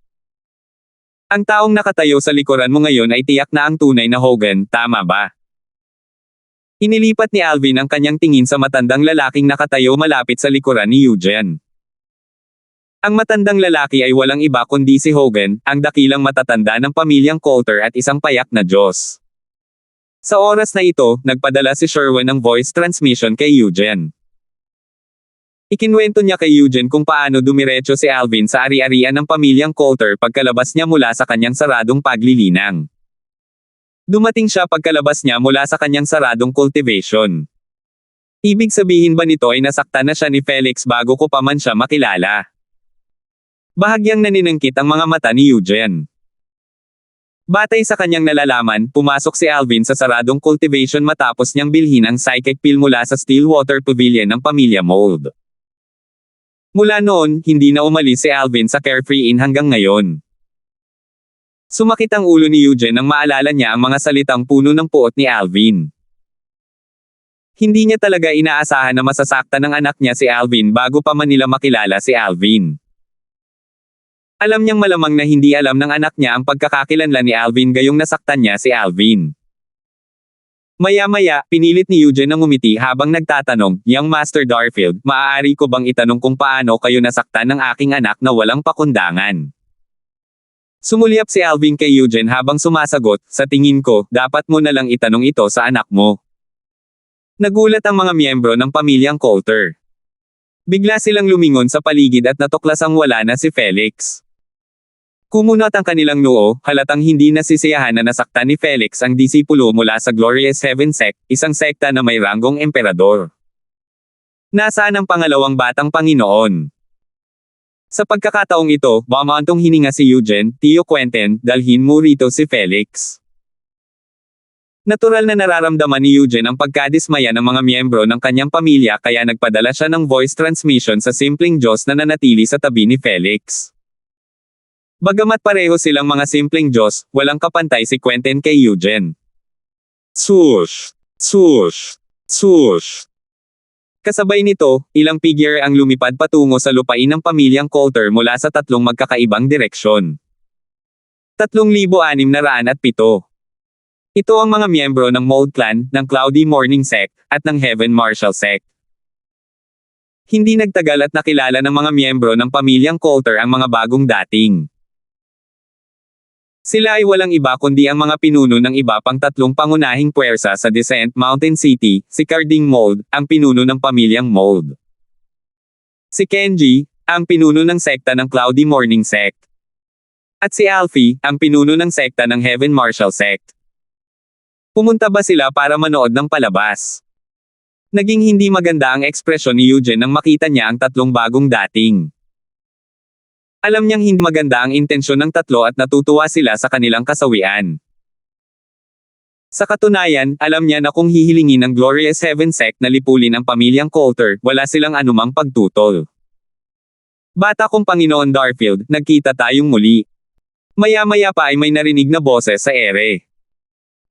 Ang taong nakatayo sa likuran mo ngayon ay tiyak na ang tunay na Hogan, tama ba? Inilipat ni Alvin ang kanyang tingin sa matandang lalaking nakatayo malapit sa likuran ni Eugene. Ang matandang lalaki ay walang iba kundi si Hogan, ang dakilang matatanda ng pamilyang Coulter at isang payak na Diyos. Sa oras na ito, nagpadala si Sherwin ng voice transmission kay Eugene. Ikinwento niya kay Eugene kung paano dumiretso si Alvin sa ari-arian ng pamilyang Coulter pagkalabas niya mula sa kanyang saradong paglilinang. Dumating siya pagkalabas niya mula sa kanyang saradong cultivation. Ibig sabihin ba nito ay nasaktan na siya ni Felix bago ko pa man siya makilala? Bahagyang naninangkit ang mga mata ni Eugene. Batay sa kanyang nalalaman, pumasok si Alvin sa saradong cultivation matapos niyang bilhin ang psychic pill mula sa Stillwater Pavilion ng pamilya Mold. Mula noon, hindi na umalis si Alvin sa Carefree Inn hanggang ngayon. Sumakit ang ulo ni Eugene nang maalala niya ang mga salitang puno ng puot ni Alvin. Hindi niya talaga inaasahan na masasaktan ng anak niya si Alvin bago pa man nila makilala si Alvin. Alam niyang malamang na hindi alam ng anak niya ang pagkakakilanlan ni Alvin gayong nasaktan niya si Alvin. Maya-maya, pinilit ni Eugene na ngumiti habang nagtatanong, Young Master Darfield, maaari ko bang itanong kung paano kayo nasaktan ng aking anak na walang pakundangan? Sumulyap si Alvin kay Eugene habang sumasagot, sa tingin ko, dapat mo na lang itanong ito sa anak mo. Nagulat ang mga miyembro ng pamilyang Coulter. Bigla silang lumingon sa paligid at natuklasang wala na si Felix. Kumunot ang kanilang noo, halatang hindi nasisiyahan na nasaktan ni Felix ang disipulo mula sa Gloria 7 sect, isang sekta na may ranggong emperador. Nasaan ang pangalawang batang Panginoon? Sa pagkakataong ito, bumantong hininga si Eugene, Tio Quentin, dalhin mo rito si Felix. Natural na nararamdaman ni Eugene ang pagkadismaya ng mga miyembro ng kanyang pamilya kaya nagpadala siya ng voice transmission sa simpleng Diyos na nanatili sa tabi ni Felix. Bagamat pareho silang mga simpleng Diyos, walang kapantay si Quentin kay Eugene. Sush! Sush! Sush! Kasabay nito, ilang figure ang lumipad patungo sa lupain ng pamilyang Coulter mula sa tatlong magkakaibang direksyon. 3,607. Ito ang mga miyembro ng Mold Clan, ng Cloudy Morning Sect, at ng Heaven Marshal Sect. Hindi nagtagal at nakilala ng mga miyembro ng pamilyang Coulter ang mga bagong dating. Sila ay walang iba kundi ang mga pinuno ng iba pang tatlong pangunahing puwersa sa Descent Mountain City, si Carding Mold, ang pinuno ng pamilyang Mold. Si Kenji, ang pinuno ng sekta ng Cloudy Morning Sect. At si Alfie, ang pinuno ng sekta ng Heaven Marshal Sect. Pumunta ba sila para manood ng palabas? Naging hindi maganda ang ekspresyon ni Eugene nang makita niya ang tatlong bagong dating. Alam niyang hindi maganda ang intensyon ng tatlo at natutuwa sila sa kanilang kasawian. Sa katunayan, alam niya na kung hihilingin ng Glorious Heaven Sect na lipulin ang pamilyang Coulter, wala silang anumang pagtutol. Bata kong Panginoon Darfield, nagkita tayong muli. Maya-maya pa ay may narinig na boses sa ere.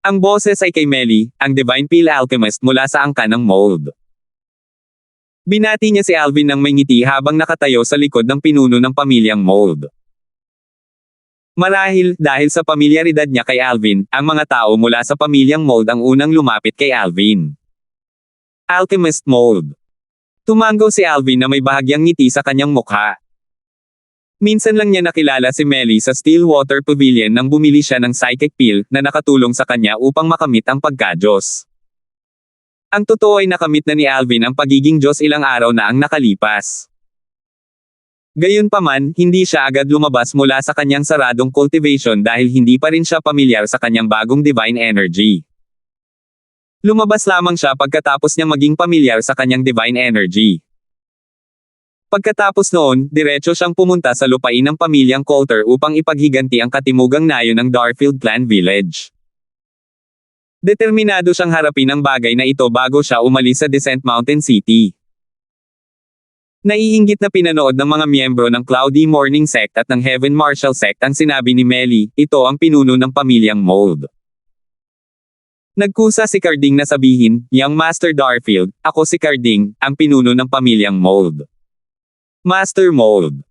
Ang boses ay kay Melly, ang Divine Peel Alchemist mula sa angkan ng Mold. Binati niya si Alvin ng may ngiti habang nakatayo sa likod ng pinuno ng pamilyang Mold. Marahil, dahil sa pamilyaridad niya kay Alvin, ang mga tao mula sa pamilyang Mold ang unang lumapit kay Alvin. Alchemist Mold. Tumango si Alvin na may bahagyang ngiti sa kanyang mukha. Minsan lang niya nakilala si Melly sa Stillwater Pavilion nang bumili siya ng psychic pill na nakatulong sa kanya upang makamit ang pagka-Diyos. Ang totoo ay nakamit na ni Alvin ang pagiging Diyos ilang araw na ang nakalipas. Gayunpaman, hindi siya agad lumabas mula sa kanyang saradong cultivation dahil hindi pa rin siya pamilyar sa kanyang bagong divine energy. Lumabas lamang siya pagkatapos niya maging pamilyar sa kanyang divine energy. Pagkatapos noon, diretso siyang pumunta sa lupain ng pamilyang Coulter upang ipaghiganti ang katimugang nayon ng Darfield Clan Village. Determinado siyang harapin ang bagay na ito bago siya umalis sa Descent Mountain City. Naiinggit na pinanood ng mga miyembro ng Cloudy Morning Sect at ng Heaven Marshal Sect ang sinabi ni Melly, ito ang pinuno ng pamilyang Mold. Nagkusa si Carding na sabihin, Young Master Darfield, ako si Carding, ang pinuno ng pamilyang Mold. Master Mold.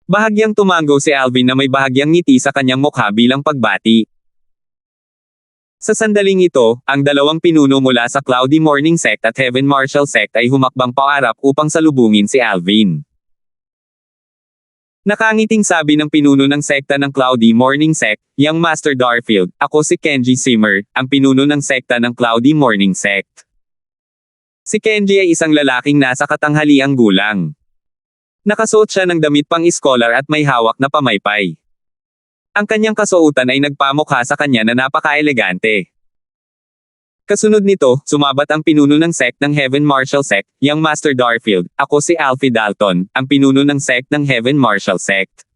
Bahagyang tumango si Alvin na may bahagyang ngiti sa kanyang mukha bilang pagbati. Sa sandaling ito, ang dalawang pinuno mula sa Cloudy Morning Sect at Heaven Marshal Sect ay humakbang paarap upang salubungin si Alvin. Nakangiting sabi ng pinuno ng sekta ng Cloudy Morning Sect, Young Master Darfield, ako si Kenji Simmer, ang pinuno ng sekta ng Cloudy Morning Sect. Si Kenji ay isang lalaking nasa katanghaliang gulang. Nakasuot siya ng damit pang-iskolar at may hawak na pamaypay. Ang kanyang kasuotan ay nagpamukha sa kanya na napaka-elegante. Kasunod nito, sumabat ang pinuno ng sect ng Heaven Marshal Sect, Young Master Darfield, ako si Alfie Dalton, ang pinuno ng sect ng Heaven Marshal Sect.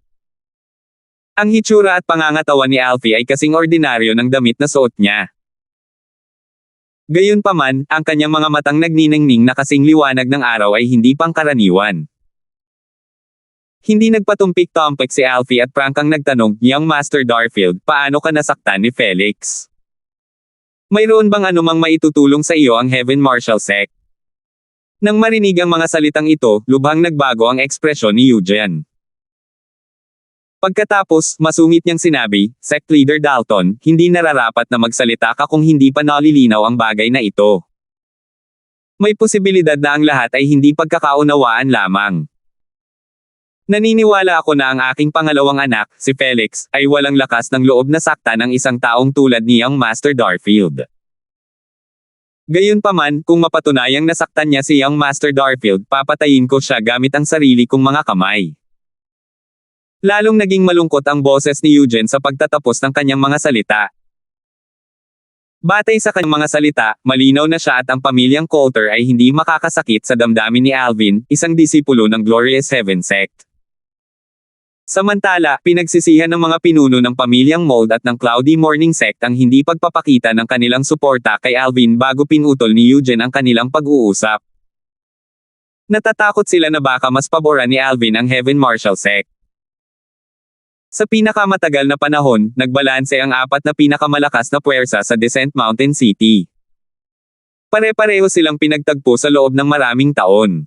Ang hitsura at pangangatawan ni Alfie ay kasing ordinaryo ng damit na suot niya. Gayunpaman, ang kanyang mga matang nagniningning na kasing liwanag ng araw ay hindi pangkaraniwan. Hindi nagpatumpik-tumpik si Alfie at prangkang nagtanong, Young Master Darfield, paano ka nasaktan ni Felix? Mayroon bang anumang maitutulong sa iyo ang Heaven Marshal Sect? Nang marinig ang mga salitang ito, lubhang nagbago ang ekspresyon ni Eugene. Pagkatapos, masungit niyang sinabi, Sect Leader Dalton, hindi nararapat na magsalita ka kung hindi pa nalilinaw ang bagay na ito. May posibilidad na ang lahat ay hindi pagkakaunawaan lamang. Naniniwala ako na ang aking pangalawang anak, si Felix, ay walang lakas ng loob na saktan ng isang taong tulad ni Young Master Darfield. Gayunpaman, kung mapatunayang nasaktan niya si Young Master Darfield, papatayin ko siya gamit ang sarili kong mga kamay. Lalong naging malungkot ang boses ni Eugene sa pagtatapos ng kanyang mga salita. Batay sa kanyang mga salita, malinaw na siya at ang pamilyang Coulter ay hindi makakasakit sa damdamin ni Alvin, isang disipulo ng Glorious Heaven Sect. Samantala, pinagsisihan ng mga pinuno ng pamilyang Mold at ng Cloudy Morning Sect ang hindi pagpapakita ng kanilang suporta kay Alvin bago pinutol ni Eugene ang kanilang pag-uusap. Natatakot sila na baka mas paboran ni Alvin ang Heaven Marshal Sect. Sa pinakamatagal na panahon, nagbalanse ang apat na pinakamalakas na puwersa sa Descent Mountain City. Pare-pareho silang pinagtagpo sa loob ng maraming taon.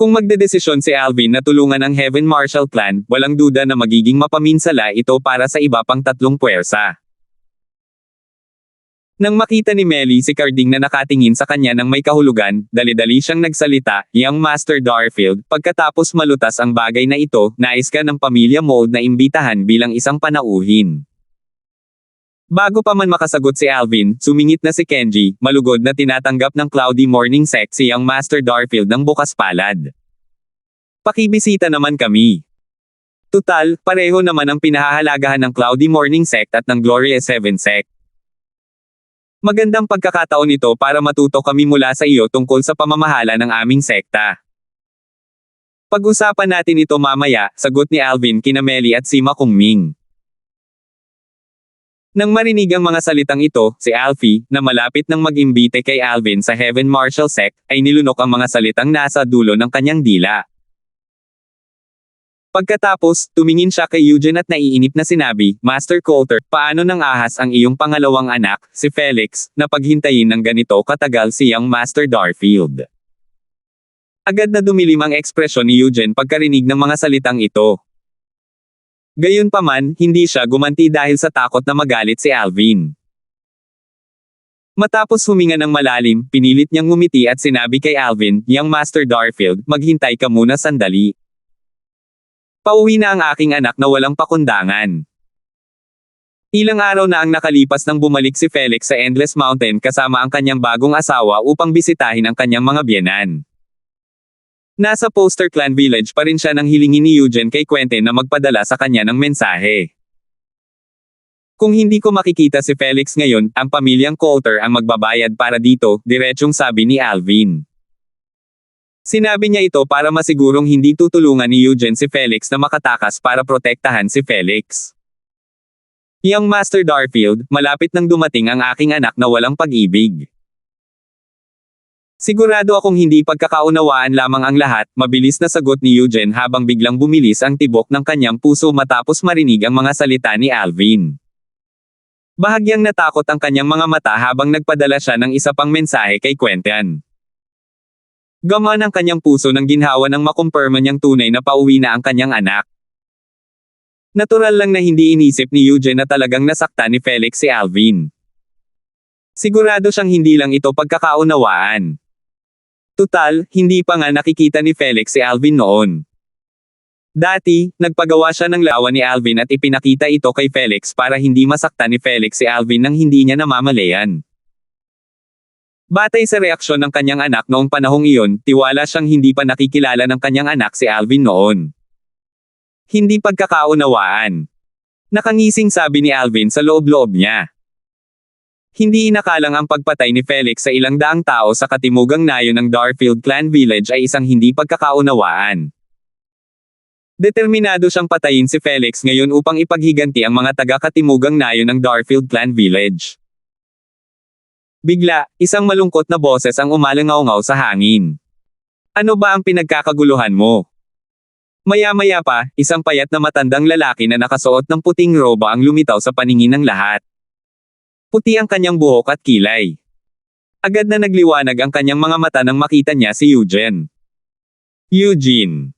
Kung magdedesisyon si Alvin na tulungan ang Heaven Marshal Clan, walang duda na magiging mapaminsala ito para sa iba pang tatlong puwersa. Nang makita ni Melly si Carding na nakatingin sa kanya ng may kahulugan, dali-dali siyang nagsalita, "Young Master Darfield, pagkatapos malutas ang bagay na ito, nais ka ng pamilya Mold na imbitahan bilang isang panauhin." Bago pa man makasagot si Alvin, sumingit na si Kenji, malugod na tinatanggap ng Cloudy Morning Sect si Young Master Darfield ng bukas palad. "Pakibisita naman kami. Tutal, pareho naman ang pinahahalagahan ng Cloudy Morning Sect at ng Gloria 7 Sect. Magandang pagkakataon ito para matuto kami mula sa iyo tungkol sa pamamahala ng aming sekta. Pag-usapan natin ito mamaya," sagot ni Alvin kina Melly at Sima Kungming. Nang marinig ang mga salitang ito, si Alfie, na malapit nang mag-imbite kay Alvin sa Heaven Martial Sect, ay nilunok ang mga salitang nasa dulo ng kanyang dila. Pagkatapos, tumingin siya kay Eugene at naiinip na sinabi, "Master Coulter, paano nang ahas ang iyong pangalawang anak, si Felix, na paghintayin ng ganito katagal si Young Master Darfield?" Agad na dumilim ang ekspresyon ni Eugene pagkarinig ng mga salitang ito. Gayunpaman, hindi siya gumanti dahil sa takot na magalit si Alvin. Matapos huminga ng malalim, pinilit niyang ngumiti at sinabi kay Alvin, "Young Master Darfield, maghintay ka muna sandali. Pauwi na ang aking anak na walang pakundangan." Ilang araw na ang nakalipas nang bumalik si Felix sa Endless Mountain kasama ang kanyang bagong asawa upang bisitahin ang kanyang mga biyenan. Nasa Poster Clan Village pa rin siya nang hilingin ni Eugene kay Quentin na magpadala sa kanya ng mensahe. "Kung hindi ko makikita si Felix ngayon, ang pamilyang Coulter ang magbabayad para dito," diretsong sabi ni Alvin. Sinabi niya ito para masigurong hindi tutulungan ni Eugene si Felix na makatakas para protektahan si Felix. "Young Master Darfield, malapit nang dumating ang aking anak na walang pag-ibig. Sigurado akong hindi pagkakaunawaan lamang ang lahat," mabilis na sagot ni Eugene habang biglang bumilis ang tibok ng kanyang puso matapos marinig ang mga salita ni Alvin. Bahagyang natakot ang kanyang mga mata habang nagpadala siya ng isa pang mensahe kay Quentin. Gamaan ang kanyang puso nang ginhawa nang makumpirma niyang tunay na pauwi na ang kanyang anak. Natural lang na hindi inisip ni Eugene na talagang nasaktan ni Felix si Alvin. Sigurado siyang hindi lang ito pagkakaunawaan. Tutal, hindi pa nga nakikita ni Felix si Alvin noon. Dati, nagpagawa siya ng lawa ni Alvin at ipinakita ito kay Felix para hindi masaktan ni Felix si Alvin nang hindi niya namamalayan. Batay sa reaksyon ng kanyang anak noong panahong iyon, tiwala siyang hindi pa nakikilala ng kanyang anak si Alvin noon. Hindi pagkakaunawaan. Nakangising sabi ni Alvin sa loob-loob niya. Hindi inakalang ang pagpatay ni Felix sa ilang daang tao sa katimugang nayon ng Darfield Clan Village ay isang hindi pagkakaunawaan. Determinado siyang patayin si Felix ngayon upang ipaghiganti ang mga taga-katimugang nayon ng Darfield Clan Village. Bigla, isang malungkot na boses ang umalangaw-ngaw sa hangin. "Ano ba ang pinagkakaguluhan mo?" Maya-maya pa, isang payat na matandang lalaki na nakasuot ng puting roba ang lumitaw sa paningin ng lahat. Puti ang kanyang buhok at kilay. Agad na nagliwanag ang kanyang mga mata nang makita niya si Eugene. Eugene.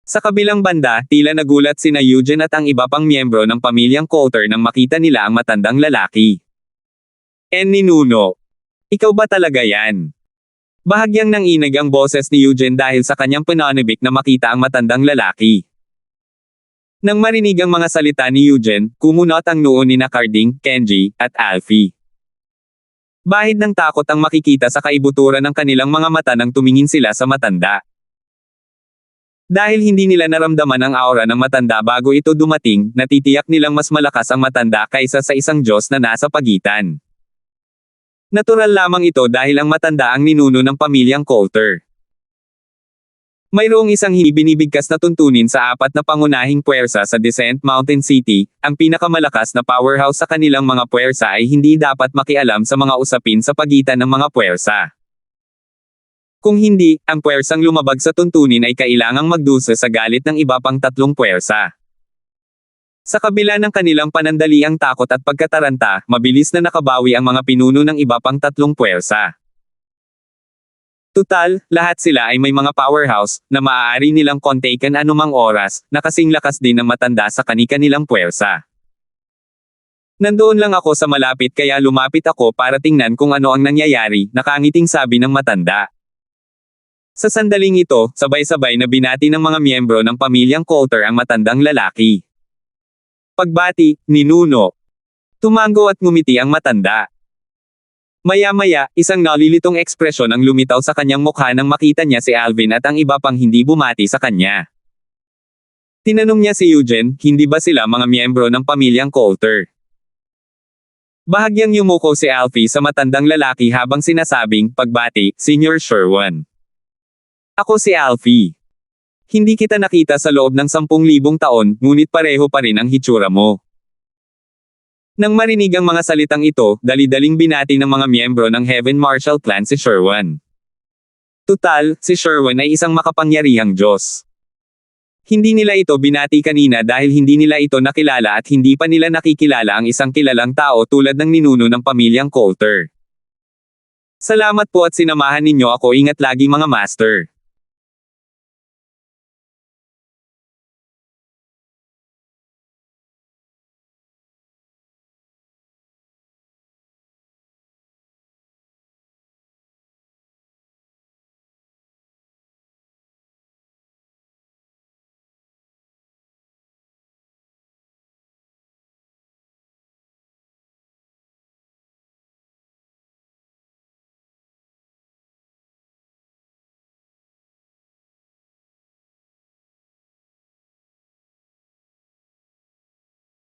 Sa kabilang banda, tila nagulat sina Eugene at ang iba pang miyembro ng pamilyang Coulter nang makita nila ang matandang lalaki. Ninuno. Ikaw ba talaga yan?" Bahagyang nanginig ang boses ni Eugene dahil sa kanyang pananibik na makita ang matandang lalaki. Nang marinig ang mga salita ni Eugene, kumunot ang noo ni Carding, Kenji, at Alfie. Bahid ng takot ang makikita sa kaibuturan ng kanilang mga mata nang tumingin sila sa matanda. Dahil hindi nila naramdaman ang aura ng matanda bago ito dumating, natitiyak nilang mas malakas ang matanda kaysa sa isang Diyos na nasa pagitan. Natural lamang ito dahil ang matanda ang ninuno ng pamilyang Coulter. Mayroong isang hindi binibigkas na tuntunin sa apat na pangunahing puwersa sa Descent Mountain City, ang pinakamalakas na powerhouse sa kanilang mga puwersa ay hindi dapat makialam sa mga usapin sa pagitan ng mga puwersa. Kung hindi, ang puwersang lumabag sa tuntunin ay kailangang magdusa sa galit ng iba pang tatlong puwersa. Sa kabila ng kanilang panandaliang takot at pagkataranta, mabilis na nakabawi ang mga pinuno ng iba pang tatlong puwersa. Tutal, lahat sila ay may mga powerhouse, na maaari nilang kontaken anumang oras, na kasing lakas din ng matanda sa kani-kanilang puwersa. Nandoon lang ako sa malapit kaya lumapit ako para tingnan kung ano ang nangyayari, nakangiting sabi ng matanda. Sa sandaling ito, sabay-sabay na binati ng mga miyembro ng pamilyang Coulter ang matandang lalaki. Pagbati, ninuno. Tumango at ngumiti ang matanda. Maya-maya, isang nalilitong ekspresyon ang lumitaw sa kanyang mukha nang makita niya si Alvin at ang iba pang hindi bumati sa kanya. Tinanong niya si Eugene, hindi ba sila mga miyembro ng pamilyang Coulter? Bahagyang yumuko si Alfie sa matandang lalaki habang sinasabing, pagbati, Senior Sherwin. Ako si Alfie. Hindi kita nakita sa loob ng 10,000 taon, ngunit pareho pa rin ang hitsura mo. Nang marinig ang mga salitang ito, dali-daling binati ng mga miyembro ng Heaven Marshal Clan si Sherwin. Tutal, si Sherwin ay isang makapangyarihang Diyos. Hindi nila ito binati kanina dahil hindi nila ito nakilala at hindi pa nila nakikilala ang isang kilalang tao tulad ng ninuno ng pamilyang Coulter. Salamat po at sinamahan ninyo ako, ingat lagi mga master.